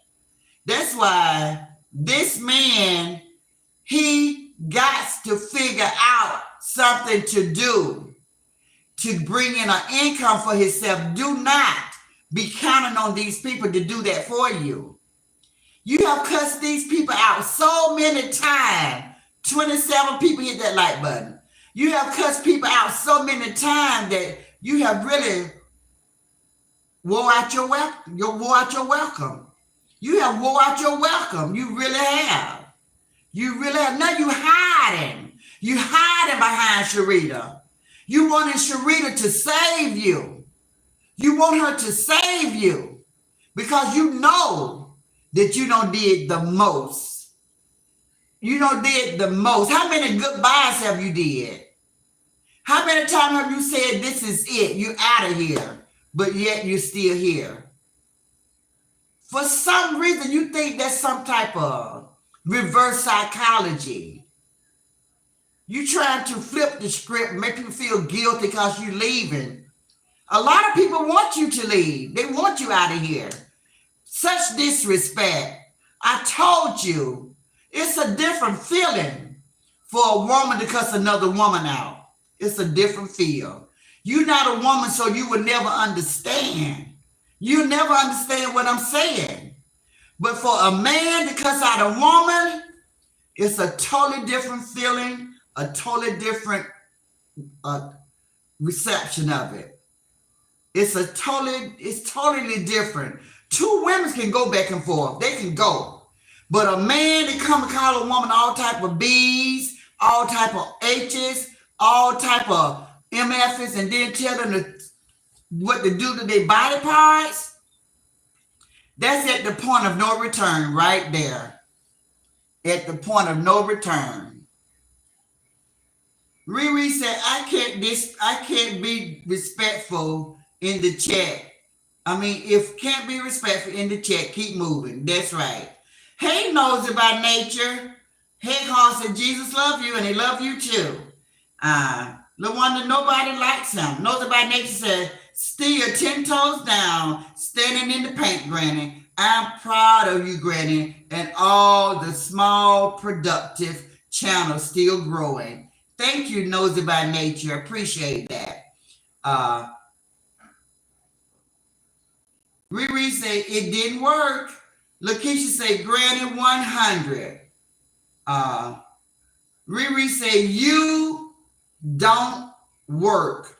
Speaker 1: That's why this man, he got to figure out something to do to bring in an income for himself. Do not be counting on these people to do that for you. You have cussed these people out so many times. 27 people hit that like button. You have cussed people out so many times that you have really wore out your welcome. You wore out your welcome. You have wore out your welcome. You really have. You really have. Now you hiding. You hiding behind Sharita. You wanted Sharita to save you. You want her to save you because you know that you don't did the most. You don't did the most. How many goodbyes have you did? How many times have you said this is it? You're out of here, but yet you're still here? For some reason, you think that's some type of reverse psychology. You trying to flip the script, make you feel guilty because you're leaving. A lot of people want you to leave. They want you out of here. Such disrespect. I told you, it's a different feeling for a woman to cuss another woman out. It's a different feel. You're not a woman, so you would never understand. You never understand what I'm saying. But for a man to cuss out a woman, it's a totally different feeling, a totally different reception of it. It's totally different. Two women can go back and forth. They can go. But a man that come and call a woman all type of B's, all type of H's, all type of MF's, and then tell them what to do to their body parts, that's at the point of no return right there. At the point of no return. Riri said, I can't be respectful in the chat. I mean, if can't be respectful in the chat, keep moving. That's right. Hey, Nosy by Nature. Hey, Carl said, Jesus love you and he love you too. No wonder nobody likes him. Nosy by Nature said, still 10 toes down, standing in the paint, Granny. I'm proud of you, Granny, and all the small, productive channels still growing. Thank you, Nosy by Nature. Appreciate that. Riri say it didn't work. Lakeisha say Granny 100. Riri say you don't work.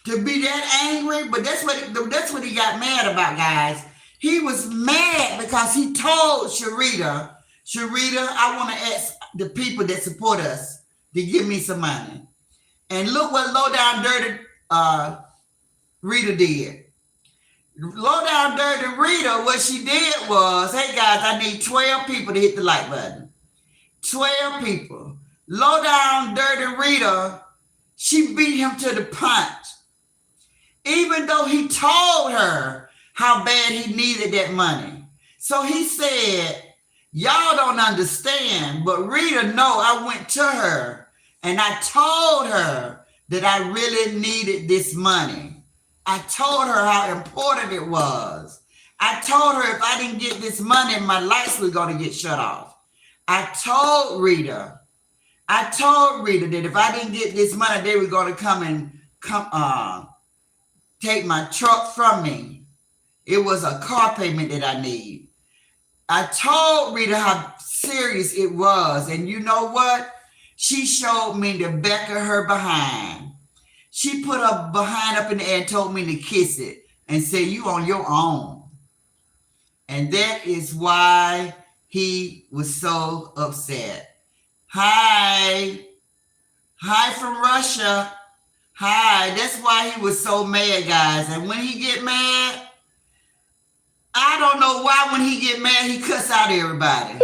Speaker 1: To be that angry, but that's what he got mad about, guys. He was mad because he told Sharita, I want to ask the people that support us to give me some money. And look what Low Down Dirty Rita did. Low Down Dirty Rita, what she did was, hey guys, I need 12 people to hit the like button. 12 people. Low Down Dirty Rita, she beat him to the punch. Even though he told her how bad he needed that money. So he said, y'all don't understand, but Rita, no, I went to her and I told her that I really needed this money. I told her how important it was. I told her if I didn't get this money, my lights were going to get shut off. I told Rita that if I didn't get this money, they were going to come take my truck from me. It was a car payment that I need. I told Rita how serious it was. And you know what? She showed me the back of her behind. She put her behind up in the air and told me to kiss it. and say you on your own. And that is why he was so upset. Hi. Hi from Russia. Hi. That's why he was so mad, guys. And when he get mad, I don't know why when he get mad, he cuss out everybody.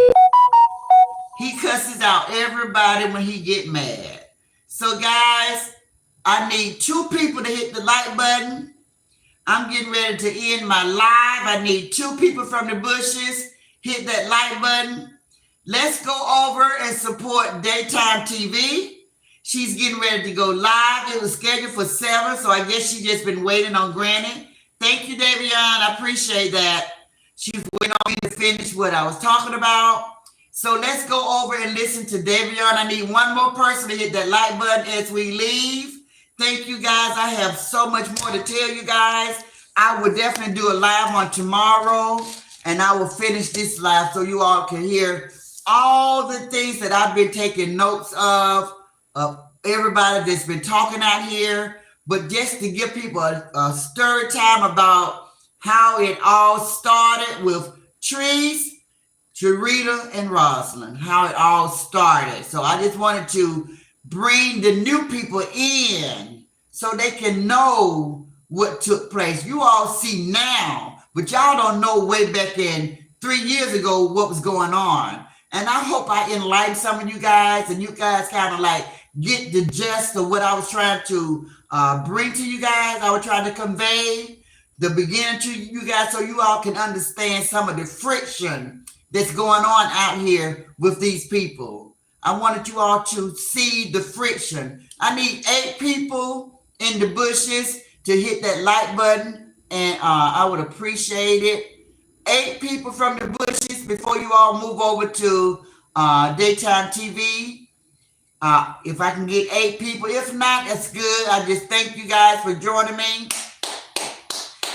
Speaker 1: He cusses out everybody when he get mad. So, guys, I need 2 people to hit the like button. I'm getting ready to end my live. I need 2 people from the bushes. Hit that like button. Let's go over and support Daytime TV. She's getting ready to go live. It was scheduled for 7, so I guess she's just been waiting on Granny. Thank you, Davion. I appreciate that. She was waiting on me to finish what I was talking about. So let's go over and listen to Davion. I need 1 more person to hit that like button as we leave. Thank you, guys. I have so much more to tell you guys. I will definitely do a live on tomorrow, and I will finish this live so you all can hear all the things that I've been taking notes of everybody that's been talking out here. But just to give people a story time about how it all started with Trees, Sharita, and Rosalind, how it all started. So I just wanted to bring the new people in so they can know what took place. You all see now, but y'all don't know way back in 3 years ago what was going on. And I hope I enlighten some of you guys, and you guys kind of like get the gist of what I was trying to bring to you guys. I was trying to convey the beginning to you guys so you all can understand some of the friction that's going on out here with these people. I wanted you all to see the friction. I need 8 people in the bushes to hit that like button, and I would appreciate it. 8 people from the bushes before you all move over to Daytime TV. If I can get 8 people, if not, that's good. I just thank you guys for joining me.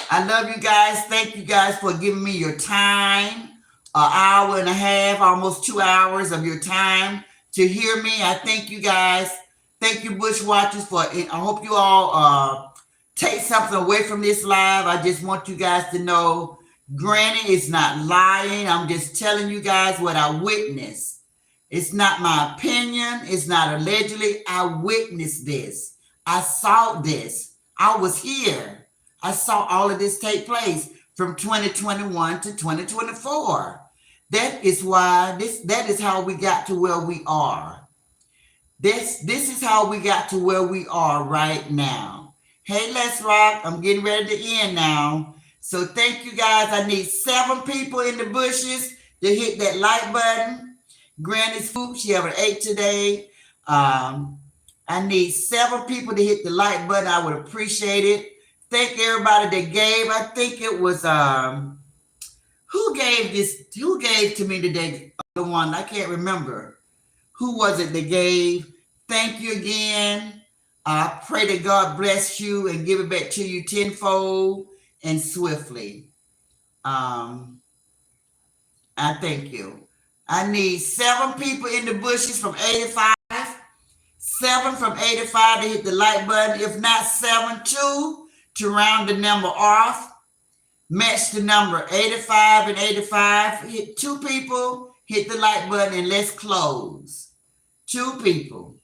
Speaker 1: I love you guys. Thank you guys for giving me your time. An hour and a half, almost 2 hours of your time to hear me. I thank you guys. Thank you, Bush Watchers, for it. I hope you all take something away from this live. I just want you guys to know Granny is not lying. I'm just telling you guys what I witnessed. It's not my opinion. It's not allegedly. I witnessed this. I saw this. I was here. I saw all of this take place from 2021 to 2024. That is why that is how we got to where we are. This is how we got to where we are right now. Hey, let's rock. I'm getting ready to end now. So thank you guys. I need 7 people in the bushes to hit that like button. Granny's food, she have an 8 today. I need 7 people to hit the like button. I would appreciate it. Thank everybody that gave. I think it was who gave to me today? The one I can't remember. Who was it that gave? Thank you again. I pray that God bless you and give it back to you tenfold and swiftly. I thank you. I need 7 people in the bushes from 85. 7 from 85 to hit the like button. If not 72, to round the number off. Match the number 85 and 85. Hit 2 people, hit the like button, and let's close. 2 people.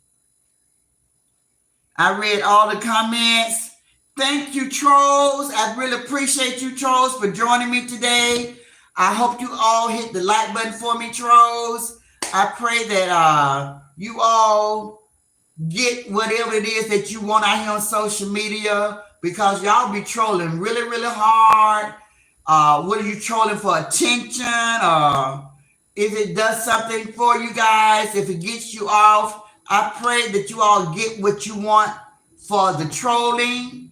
Speaker 1: I read all the comments. Thank you, trolls. I really appreciate you, trolls, for joining me today. I hope you all hit the like button for me, trolls. I pray that you all get whatever it is that you want out here on social media, because y'all be trolling really, really hard. What are you trolling for? Attention? If it does something for you guys, if it gets you off, I pray that you all get what you want for the trolling.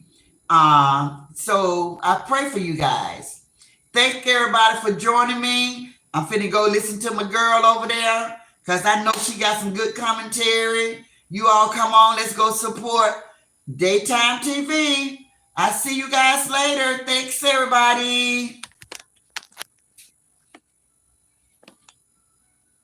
Speaker 1: So I pray for you guys. Thank everybody for joining me. I'm finna go listen to my girl over there, because I know she got some good commentary. You all come on, let's go support Daytime TV. I see you guys later. Thanks, everybody.